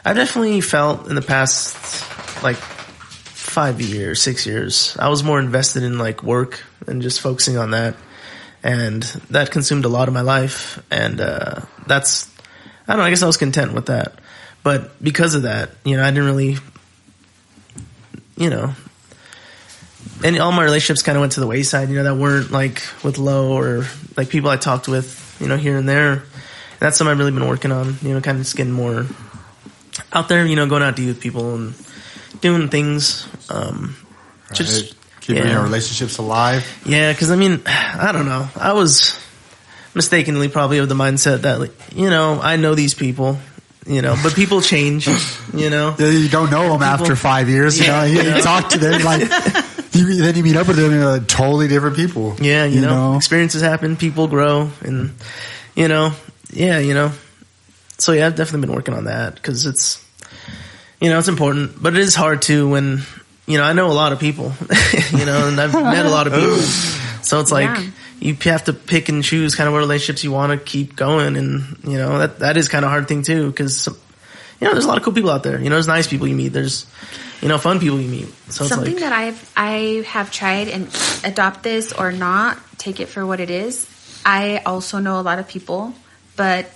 I've definitely felt in the past, like, 5 years, 6 years, I was more invested in, like, work and just focusing on that. And that consumed a lot of my life. And that's... I don't know, I guess I was content with that. But because of that, I didn't really... And all my relationships kind of went to the wayside, that weren't like with Lo or like people I talked with, here and there. And that's something I've really been working on, kind of just getting more out there, going out to eat with people and doing things. Just keeping your relationships alive. Yeah, because I don't know. I was mistakenly probably of the mindset that, I know these people. But people change, You don't know them after 5 years, you talk to them like, then you meet up with them and they're totally different people. Yeah, you know, experiences happen, people grow, and, So yeah, I've definitely been working on that because it's, it's important, but it is hard too when, I know a lot of people, and I've met a lot of people. So it's like, you have to pick and choose kind of what relationships you want to keep going. And, that is kind of a hard thing too. Cause, there's a lot of cool people out there. There's nice people you meet. There's, fun people you meet. So something it's like, that I have tried and adopt this or not, take it for what it is. I also know a lot of people, but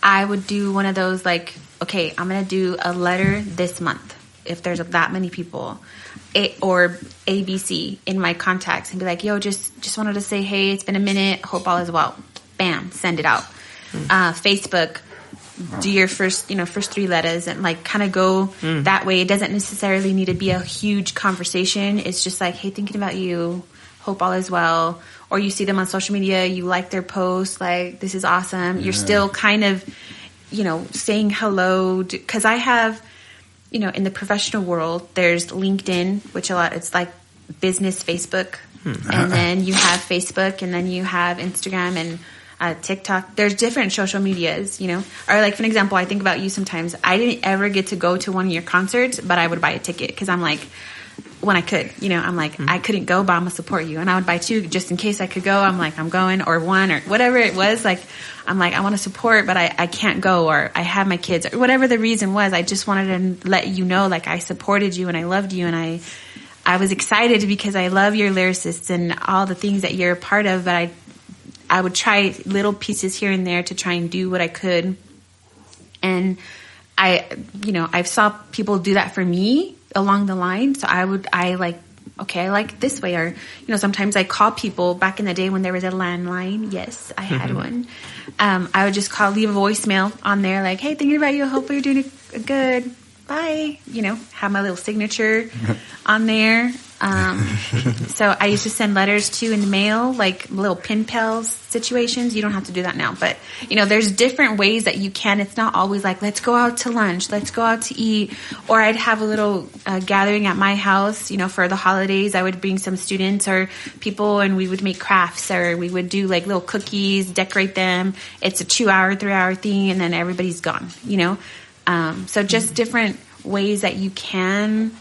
I would do one of those like, okay, I'm going to do a letter this month. If there's that many people. Or ABC in my contacts and be like, yo, just wanted to say, hey, it's been a minute. Hope all is well. Bam, send it out. Facebook, do your first 3 letters and like kind of go that way. It doesn't necessarily need to be a huge conversation. It's just like, hey, thinking about you. Hope all is well. Or you see them on social media. You like their posts. Like, this is awesome. Yeah. You're still kind of, saying hello. Because I have... in the professional world, there's LinkedIn, which it's like business Facebook. And then you have Facebook, and then you have Instagram and TikTok. There's different social medias, Or like, for an example, I think about you sometimes. I didn't ever get to go to one of your concerts, but I would buy a ticket because I'm like, when I could, I'm like, I couldn't go, but I'm going to support you. And I would buy 2 just in case I could go. I'm like, I'm going, or 1 or whatever it was. Like, I'm like, I want to support, but I can't go, or I have my kids, or whatever the reason was. I just wanted to let you know, like, I supported you and I loved you. And I was excited because I love your lyricists and all the things that you're a part of. But I would try little pieces here and there to try and do what I could. And I saw people do that for me along the line. So I like this way. Or, sometimes I call people back in the day when there was a landline. Yes, I had one. I would just leave a voicemail on there like, hey, thinking about you. Hopefully you're doing good. Bye. Have my little signature on there. So I used to send letters to in the mail, like little pen pals situations. You don't have to do that now, but there's different ways that you can. It's not always like, let's go out to lunch, let's go out to eat. Or I'd have a little gathering at my house, for the holidays. I would bring some students or people and we would make crafts, or we would do like little cookies, decorate them. It's a 2-hour, 3-hour thing, and then everybody's gone, So just different ways that you can,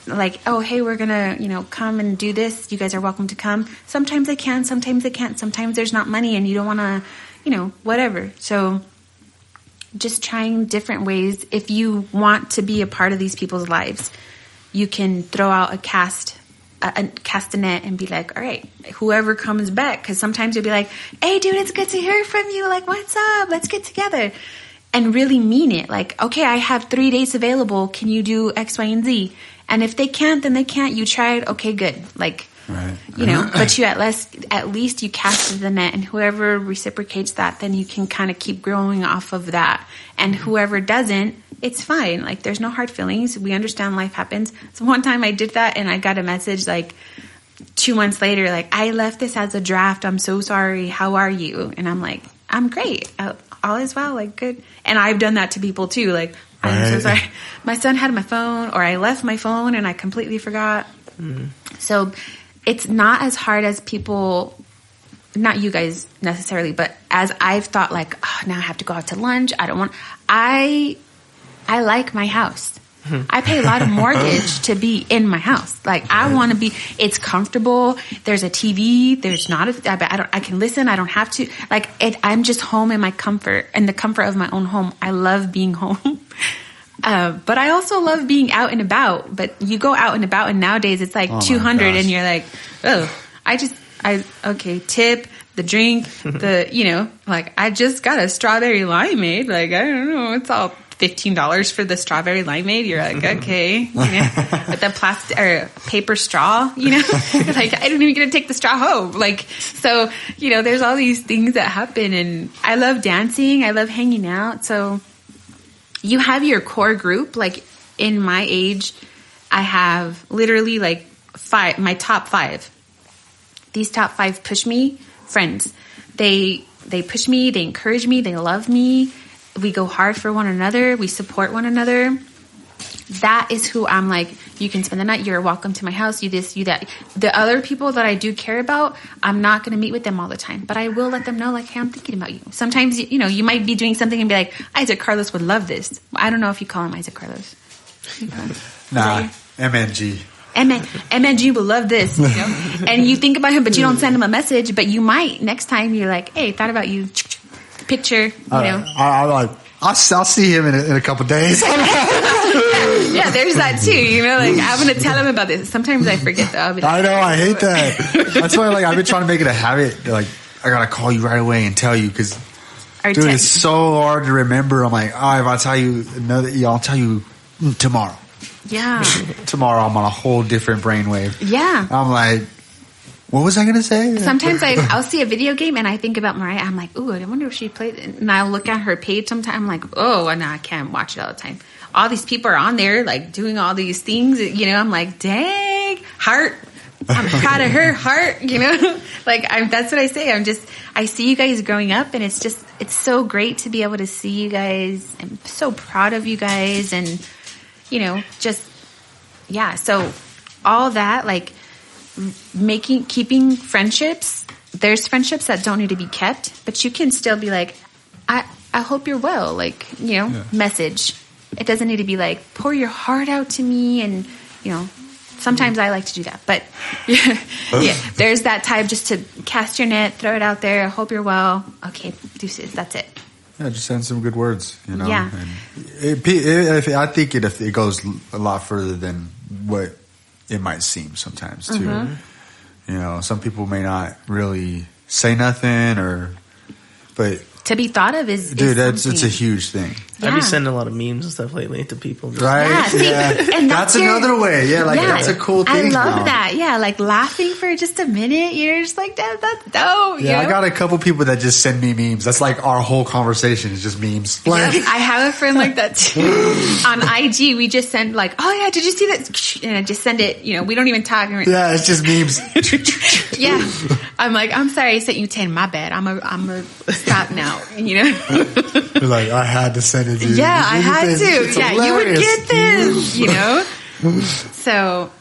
like, oh, hey, we're gonna, come and do this. You guys are welcome to come. Sometimes they can, sometimes they can't. Sometimes there's not money and you don't want to, whatever. So just trying different ways. If you want to be a part of these people's lives, you can throw out a cast a net and be like, all right, whoever comes back. Because sometimes you'll be like, hey, dude, it's good to hear from you. Like, what's up? Let's get together. And really mean it. Like, okay, I have 3 days available. Can you do X, Y, and Z? And if they can't, then they can't. You tried. Okay, good. Like, right. But you at least you casted the net, and whoever reciprocates that, then you can kind of keep growing off of that. And whoever doesn't, it's fine. Like, there's no hard feelings. We understand life happens. So one time I did that and I got a message like 2 months later, like, I left this as a draft. I'm so sorry. How are you? And I'm like, I'm great. All is well. Like, good. And I've done that to people too. Like, I'm so sorry. My son had my phone, or I left my phone and I completely forgot. Mm. So it's not as hard as people, not you guys necessarily, but as I've thought, like, oh, now I have to go out to lunch. I like my house. I pay a lot of mortgage to be in my house. Like, I want to be, it's comfortable. There's a TV. There's not I can listen. I don't have to, like, I'm just home in my comfort, in the comfort of my own home. I love being home. But I also love being out and about. But you go out and about, and nowadays it's like 200 and you're like, oh, okay, tip, the drink, like, I just got a strawberry limeade. Like, I don't know, it's all $15 for the strawberry limeade. You're like, okay, with the plastic or paper straw, like, I didn't even get to take the straw home. Like, so, there's all these things that happen, and I love dancing. I love hanging out. So you have your core group. Like, in my age, I have literally like my top 5. These top 5 push me friends. They push me. They encourage me. They love me. We go hard for one another. We support one another. That is who I'm like, you can spend the night. You're welcome to my house. You this, you that. The other people that I do care about, I'm not going to meet with them all the time. But I will let them know, like, hey, I'm thinking about you. Sometimes, you might be doing something and be like, Isaac Carlos would love this. I don't know if you call him Isaac Carlos. Nah, MNG. MNG will love this, And you think about him, but you don't send him a message. But you might next time. You're like, hey, thought about you. Picture, I'll see him in a couple days. Yeah, there's that too. Like, I'm going to tell him about this. Sometimes I forget though. I'll be like, I know, I hate that. That's why, like, I've been trying to make it a habit. Like, I gotta call you right away and tell you, because, dude, it's so hard to remember. I'm like, if I tell you I'll tell you tomorrow. Yeah. Tomorrow I'm on a whole different brainwave. Yeah. I'm like, what was I going to say? Sometimes I'll see a video game and I think about Mariah. I'm like, ooh, I wonder if she played it. And I'll look at her page sometime. I'm like, oh, no, I can't watch it all the time. All these people are on there, like, doing all these things. I'm like, dang, heart. I'm proud of her, heart. Like, that's what I say. I see you guys growing up, and it's so great to be able to see you guys. I'm so proud of you guys, and So all that, like, keeping friendships. There's friendships that don't need to be kept, but you can still be like, I hope you're well. Like, message. It doesn't need to be like, pour your heart out to me. And, sometimes I like to do that, but there's that time just to cast your net, throw it out there. I hope you're well. Okay. Deuces. That's it. Yeah. Just send some good words, Yeah. And I think it goes a lot further than what it might seem sometimes too. Mm-hmm. Some people may not really say nothing, but to be thought of is it's a huge thing. I've been sending a lot of memes and stuff lately to people. Right? Yeah, see, and that's another way. Yeah, like that's a cool thing. I love now. that. Yeah, like laughing for just a minute. You're just like, that's dope. Yeah, I got a couple people that just send me memes. That's like our whole conversation is just memes. Like, I have a friend like that too. On IG, we just send like, oh yeah, did you see that? And I just send it. You know, we don't even talk. Yeah, it's just memes. Yeah, I'm like, I'm sorry, I sent you 10. My bad. I'm a stop now. You know. You're like, I had to send it to you. Yeah, I had to. It's Yeah, hilarious. you would get this. You know. So,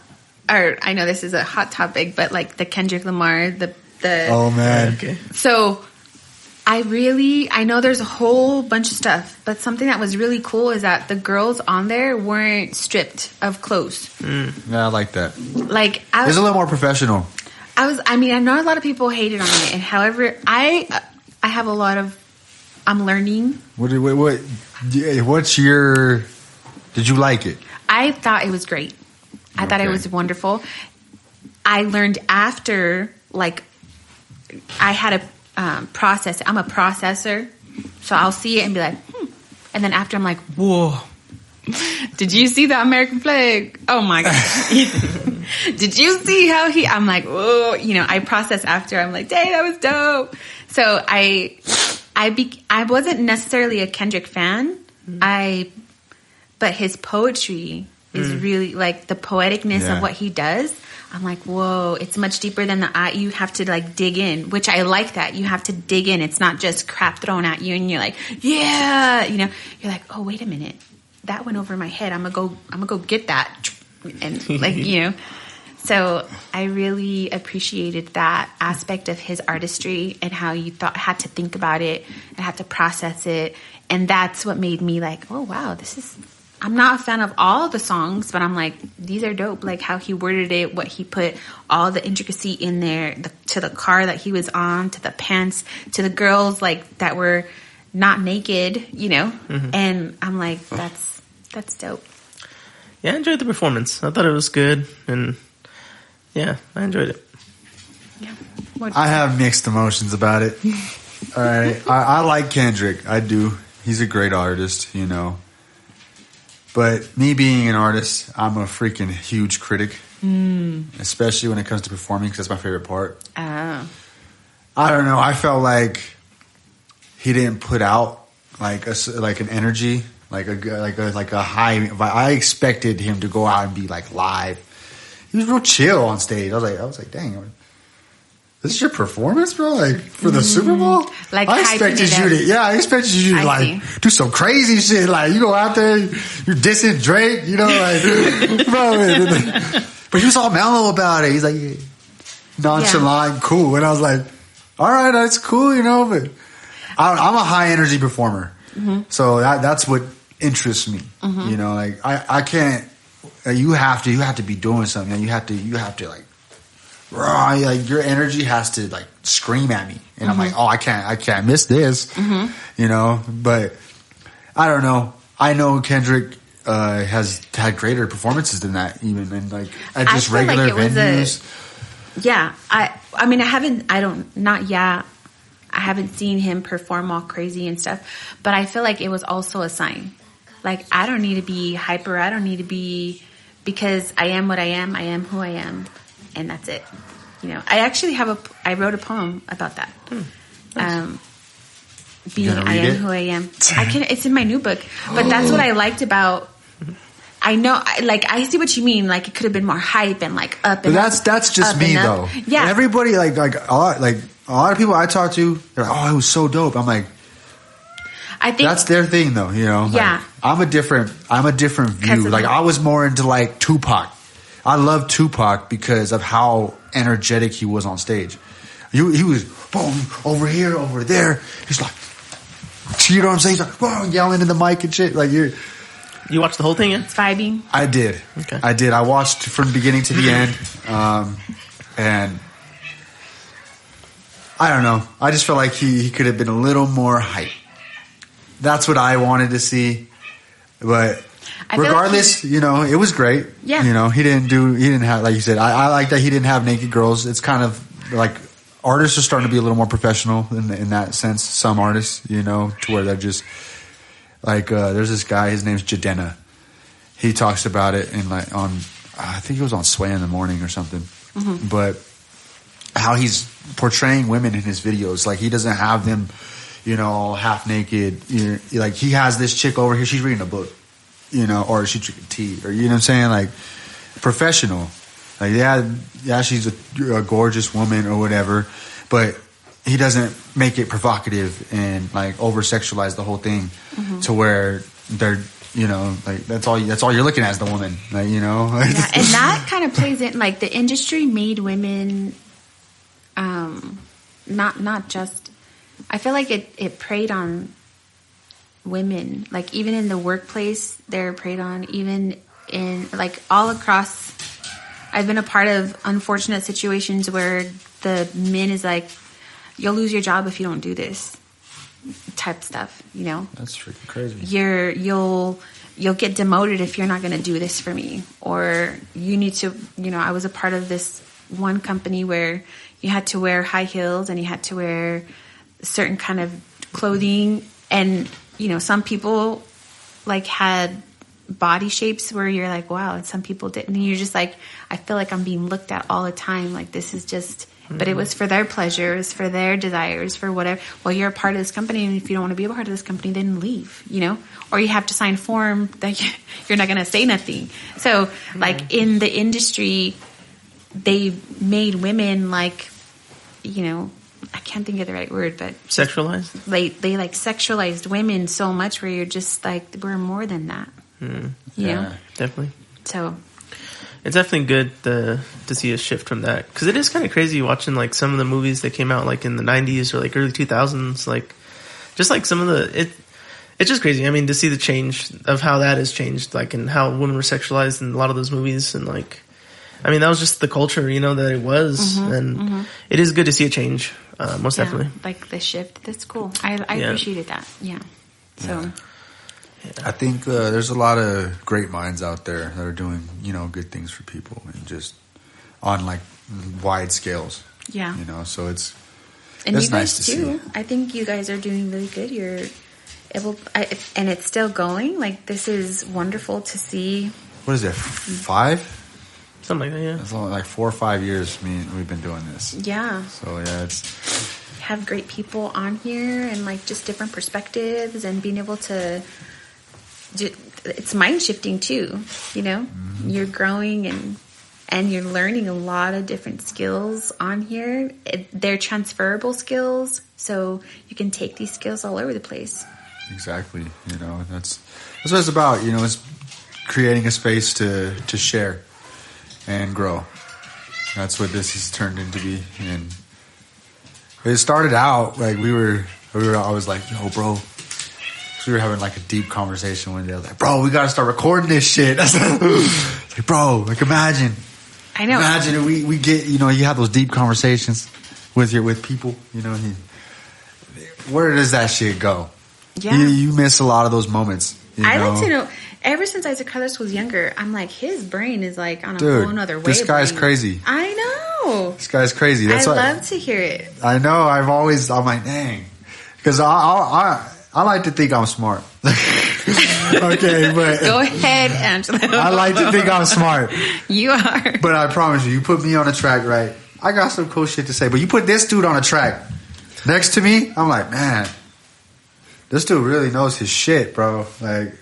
or I know this is a hot topic, but like the Kendrick Lamar, the. Oh man. Okay. So, I know there's a whole bunch of stuff, but something that was really cool is that the girls on there weren't stripped of clothes. Yeah, I like that. Like, It's a little more professional. I know a lot of people hated on it, and however, I have a lot of, I'm learning. What's your? Did you like it? I thought it was great. I thought it was wonderful. I learned after, like, I had a process. I'm a processor, so I'll see it and be like, and then after I'm like, whoa. Did you see the American flag? Oh my God. Did you see how I'm like, whoa, you know, I process after. I'm like, dang, that was dope. So I wasn't necessarily a Kendrick fan. But his poetry is really like the poeticness of what he does. I'm like, whoa, it's much deeper than the eye. You have to like dig in, which I like that. You have to dig in. It's not just crap thrown at you and you're like, yeah, you know, you're like, oh, wait a minute. That went over my head. I'm gonna go get that. And like, you know, so I really appreciated that aspect of his artistry and how you had to think about it and have to process it. And that's what made me like, oh wow, I'm not a fan of all the songs, but I'm like, these are dope. Like how he worded it, what he put, all the intricacy in there, to the car that he was on, to the pants, to the girls like that were not naked, you know? And I'm like, that's dope. Yeah, I enjoyed the performance. I thought it was good, and yeah, I enjoyed it. Yeah. I have mixed emotions about it. All right, I like Kendrick. I do. He's a great artist, you know. But me being an artist, I'm a freaking huge critic, especially when it comes to performing, because that's my favorite part. I don't know. I felt like he didn't put out like an energy, like a high. I expected him to go out and be like live. He was real chill on stage. I was like, dang. This is your performance, bro? Like, for the Super Bowl? Like, I expected you to like, do some crazy shit. Like, you go out there, you're dissing Drake, you know, like, bro. But he was all mellow about it. He's like, nonchalant, cool. And I was like, all right, that's cool, you know, but I'm a high energy performer. So that's what interests me. You know, like, I can't, you have to be doing something. You have to like your energy has to like scream at me, and I'm like, oh, I can't miss this, you know. But I don't know. I know Kendrick has had greater performances than that, even in like at just regular venues. I mean, I haven't seen him perform all crazy and stuff, but I feel like it was also a sign. Like, I don't need to be hyper. I don't need to be, because I am what I am. I am who I am. And that's it. You know, I actually I wrote a poem about that. Being I am who I am. It's in my new book. But that's what I liked about, I know, I see what you mean. Like, it could have been more hype and like up and up. But that's just me though. Yeah. Everybody like a lot of people I talk to, they're like, oh, it was so dope. I'm like, I think that's their thing though, you know? Yeah. Like, I'm a different view. Like, I was more into like Tupac. I love Tupac because of how energetic he was on stage. He was boom, over here, over there. He's like, you know what I'm saying? He's like, boom, yelling in the mic and shit. Like, you watched the whole thing, yeah? It's vibing. I did. Okay. I did. I watched from beginning to the end. And I don't know. I just felt like he could have been a little more hype. That's what I wanted to see. But regardless, you know, it was great. Yeah. You know, he didn't have, like you said, I like that he didn't have naked girls. It's kind of like artists are starting to be a little more professional in that sense. Some artists, you know, to where they're just, Like, there's this guy, his name's Jadena. He talks about it in like on, I think it was on Sway in the Morning or something. Mm-hmm. But how he's portraying women in his videos, like he doesn't have them, you know, all half naked. You know, like he has this chick over here, she's reading a book, you know, or she's drinking tea, or you know what I'm saying, like professional. Like yeah, she's a gorgeous woman or whatever, but he doesn't make it provocative and like over sexualize the whole thing to where they're, you know, like that's all you're looking at is the woman, like, you know. Yeah, and that kind of plays in, like the industry made women, not just. I feel like it preyed on women, like even in the workplace, they're preyed on. Even in like all across, I've been a part of unfortunate situations where the men is like, you'll lose your job if you don't do this type stuff, you know. That's freaking crazy. You'll get demoted if you're not going to do this for me, or you need to, you know. I was a part of this one company where you had to wear high heels and you had to wear certain kind of clothing, and you know, some people like had body shapes where you're like, wow, and some people didn't. And you're just like, I feel like I'm being looked at all the time. Like this is just. But it was for their pleasure, it was for their desires, for whatever. Well, you're a part of this company, and if you don't want to be a part of this company, then leave, you know? Or you have to sign a form that you're not going to say nothing. So, like, in the industry, they made women, like, you know, I can't think of the right word, but... Sexualized? They like, sexualized women so much where you're just, like, we're more than that. You know? Definitely. So... It's definitely good to see a shift from that, because it is kind of crazy watching like some of the movies that came out like in the 90s or like early 2000s, like just like some of it's just crazy. I mean, to see the change of how that has changed, like, and how women were sexualized in a lot of those movies, and like, I mean, that was just the culture, you know, that it was, and it is good to see a change, most definitely. Like the shift, that's cool. I appreciated that. Yeah. So. Yeah. I think there's a lot of great minds out there that are doing, you know, good things for people, and just on like wide scales. Yeah. You know, so it's you nice to see. I think you guys are doing really good. You're able, and it's still going. Like, this is wonderful to see. What is it? 5? Something like that. Yeah. It's only like 4 or 5 years. We've been doing this. Yeah. So yeah, it's have great people on here, and like just different perspectives, and being able to. It's mind shifting too, you know. You're growing and you're learning a lot of different skills on here. They're transferable skills, so you can take these skills all over the place. Exactly. You know, that's what it's about. You know, it's creating a space to share and grow. That's what this has turned into be. And it started out like I was like, yo, bro. We were having like a deep conversation one day. I was like, bro, we got to start recording this shit. Like, bro, like imagine. I know. Imagine we get, you know, you have those deep conversations with people, you know. Where does that shit go? Yeah. You miss a lot of those moments. I like to know, ever since Isaac Carlos was younger, I'm like, his brain is like on a whole nother way. This guy's crazy. I know. This guy's crazy. That's I love to hear it. I know. I'm like, dang. Because I like to think I'm smart. Okay, but... Go ahead, Angelo. I like to think I'm smart. You are. But I promise you put me on a track, right? I got some cool shit to say. But you put this dude on a track next to me, I'm like, man, this dude really knows his shit, bro. Like,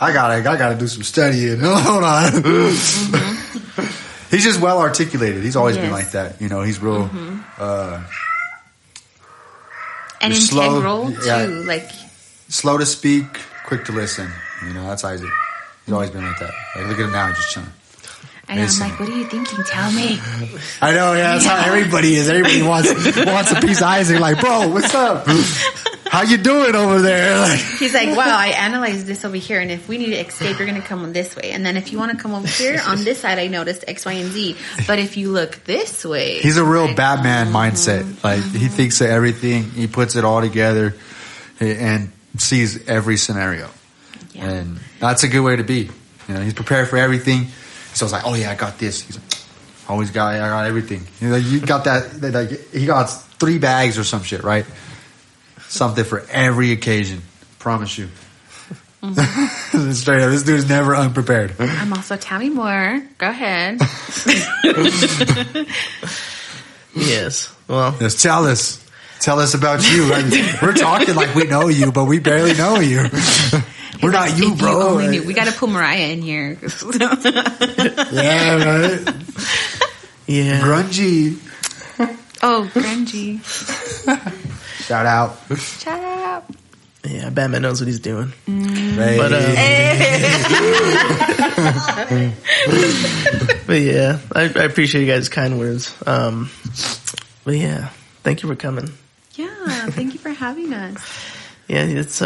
I gotta do some studying. Hold on. He's just well articulated. He's always been like that. You know, he's real... and integral, too. Like... Slow to speak, quick to listen. You know, that's Isaac. He's always been like that. Like, look at him now, just chilling. I know. I'm like, what are you thinking? Tell me. I know. Yeah, that's how everybody is. Everybody wants a piece of Isaac. Like, bro, what's up? How you doing over there? Like, he's like, wow, I analyzed this over here, and if we need to escape, you're going to come on this way. And then if you want to come over here, on this side, I noticed X, Y, and Z. But if you look this way... He's a real Batman mindset. Like, he thinks of everything. He puts it all together and sees every scenario. Yeah. And that's a good way to be. You know, he's prepared for everything. So I was like, oh, yeah, I got this. He's like, I got everything. You know, you got that, like, he got 3 bags or some shit, right? Something for every occasion. Promise you. Straight up, this dude's never unprepared. I'm also Tammy Moore. Go ahead. Yes. Well, Yes, tell us about you. We're talking like we know you, but we barely know you. We're not you, If bro. only knew. We got to pull Mariah in here. Yeah, right. yeah. Grungy. Oh, grungy. Shout out. Shout out. Yeah, Batman knows what he's doing. Hey. But yeah, I appreciate you guys' kind words. But yeah, thank you for coming. Yeah, thank you for having us. Yeah, it's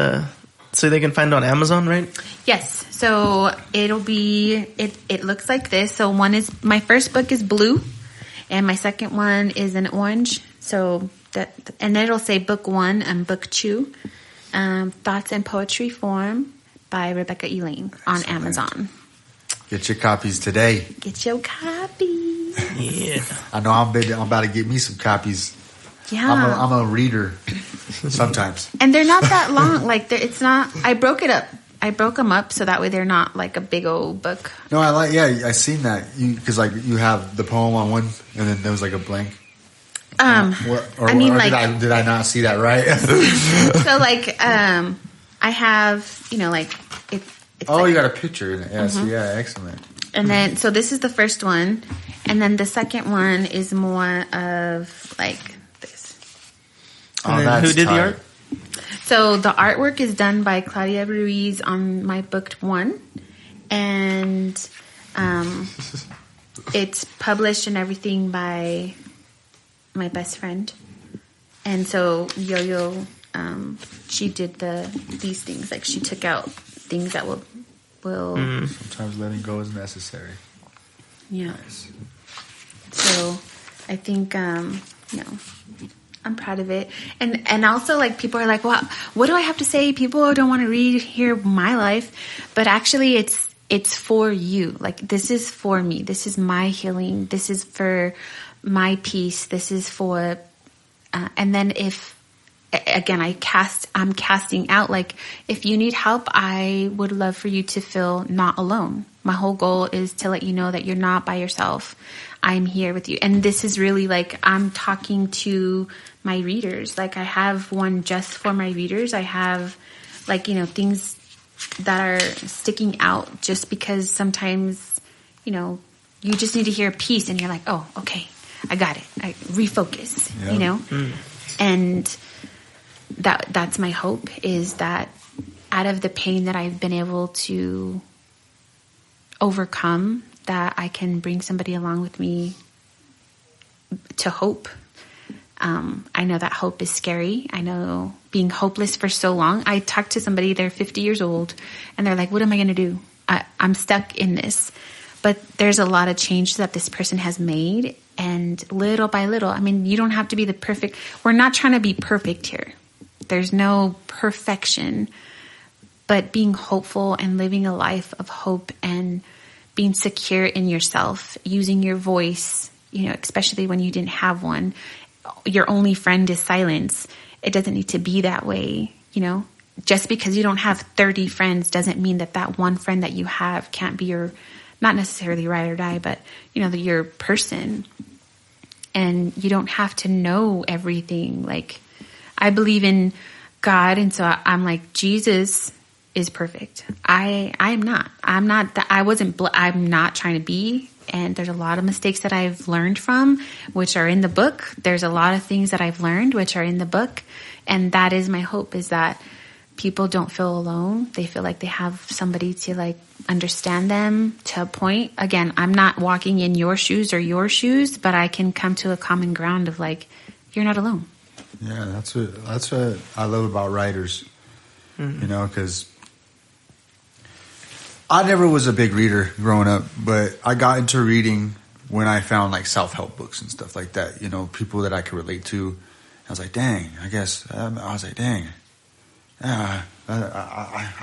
so they can find it on Amazon, right? Yes, so it'll be, it looks like this. So my first book is blue, and my second one is an orange. So and then it'll say book 1 and book 2, Thoughts in Poetry Form by Rebecca Elaine on Amazon. Get your copies today. Get your copy. Yeah. I know I'm about to get me some copies. Yeah. I'm a reader sometimes. And they're not that long. Like, it's not, I broke it up. I broke them up so that way they're not like a big old book. No, I seen that. Because like you have the poem on one and then there was like a blank. Did I not see that right? So like, I have, like, it's oh, like, you got a picture in it. Yeah, so yeah, excellent. and then, so this is the first one. And then the second one is more of like this. And then who did the art? So the artwork is done by Claudia Ruiz on my book 1. And it's published and everything by my best friend. And so Yo-Yo, she did these things. Like, she took out things that will Sometimes letting go is necessary. Yeah. Nice. So I think, I'm proud of it. And also, like, people are like, well, what do I have to say? People don't want to hear my life. But actually, it's for you. Like, this is for me. This is my healing. This is for my peace. This is for, and then I'm casting out, like, if you need help, I would love for you to feel not alone. My whole goal is to let you know that you're not by yourself. I'm here with you. And this is really like, I'm talking to my readers. Like, I have one just for my readers. I have, like, things that are sticking out just because sometimes, you just need to hear peace and you're like, oh, okay, I got it. I refocus, and that's my hope, is that out of the pain that I've been able to overcome, that I can bring somebody along with me to hope. I know that hope is scary. I know being hopeless for so long. I talked to somebody, they're 50 years old, and they're like, what am I going to do? I'm stuck in this. But there's a lot of change that this person has made, and little by little, I mean, you don't have to be we're not trying to be perfect here. There's no perfection, but being hopeful and living a life of hope and being secure in yourself, using your voice, especially when you didn't have one. Your only friend is silence. It doesn't need to be that way, Just because you don't have 30 friends doesn't mean that one friend that you have can't be your, not necessarily ride or die, but, your person. And you don't have to know everything. Like, I believe in God, and so I'm like, Jesus is perfect. I am not. I'm not trying to be. And there's a lot of mistakes that I've learned from, which are in the book. There's a lot of things that I've learned, which are in the book. And that is my hope, is that people don't feel alone. They feel like they have somebody to, like, understand them to a point. Again, I'm not walking in your shoes or your shoes, but I can come to a common ground of, like, you're not alone. Yeah, that's what I love about writers, because I never was a big reader growing up, but I got into reading when I found, like, self-help books and stuff like that, people that I could relate to. I was like, dang, I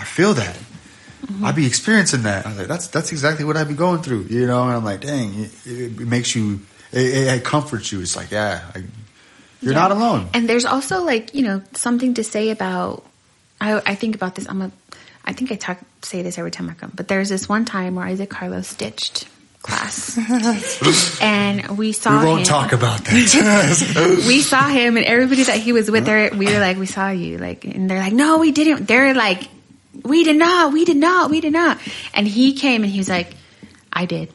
feel that. Mm-hmm. I'd be experiencing that. I was like, that's exactly what I'd be going through, And I'm like, dang, it makes you, it comforts you. It's like, you're not alone. And there's also, like, something to say about, I think about this. I'm I think I say this every time I come, but there's this one time where Isaac Carlos ditched class, and we saw him. We won't talk about that. We saw him, and everybody that he was with there, we were like, we saw you, like, and they're like, no, we didn't. They're like, we did not. And he came and he was like, I did.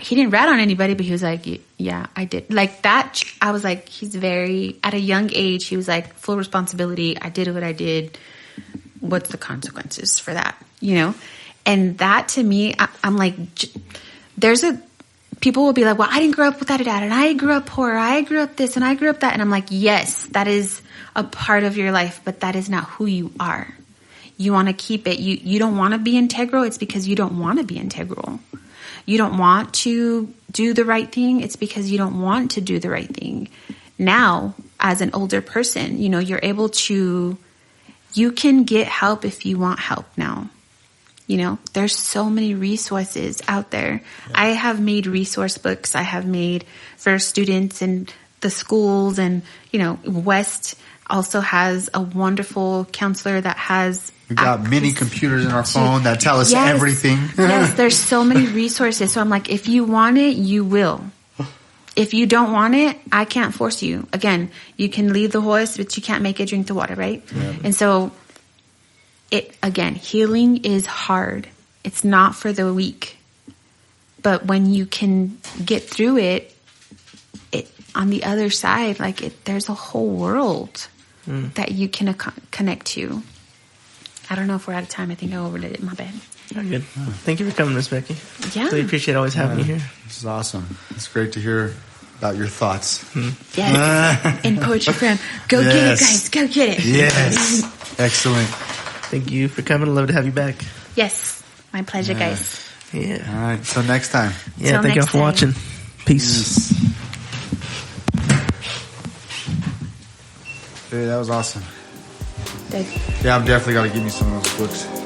He didn't rat on anybody, but he was like, yeah, I did. Like that, I was like, he's very, at a young age, he was like, full responsibility. I did what I did. What's the consequences for that? You know? And that to me, I'm like, people will be like, well, I didn't grow up without a dad, and I grew up poor, I grew up this, and I grew up that. And I'm like, yes, that is a part of your life, but that is not who you are. You want to keep it. You don't want to be integral. It's because you don't want to be integral. You don't want to do the right thing. It's because you don't want to do the right thing. Now, as an older person, you know, you're able to, you can get help if you want help now. You know, there's so many resources out there. Yeah. I have made resource books. I have made for students in the schools, and, you know, West also has a wonderful counselor that has. We got mini computers in our phone that tell us everything. Yes, there's so many resources. So I'm like, if you want it, you will. If you don't want it, I can't force you. Again, you can lead the horse, but you can't make it drink the water, right? Yeah. And so healing is hard. It's not for the weak. But when you can get through it on the other side, there's a whole world that you can connect to. I don't know if we're out of time. I think I overdid it. My bad. Very good. Thank you for coming, Miss Becky. Yeah. Really appreciate always having you here. This is awesome. It's great to hear about your thoughts. Yes. In Poetry Cram. Go get it, guys. Go get it. Yes. Excellent. Thank you for coming. I'd love to have you back. Yes. My pleasure, guys. Yeah. All right. Till next time. Yeah. Thank y'all for watching. Peace. Hey, that was awesome. Good. Yeah, I'm definitely got to give me some of those books.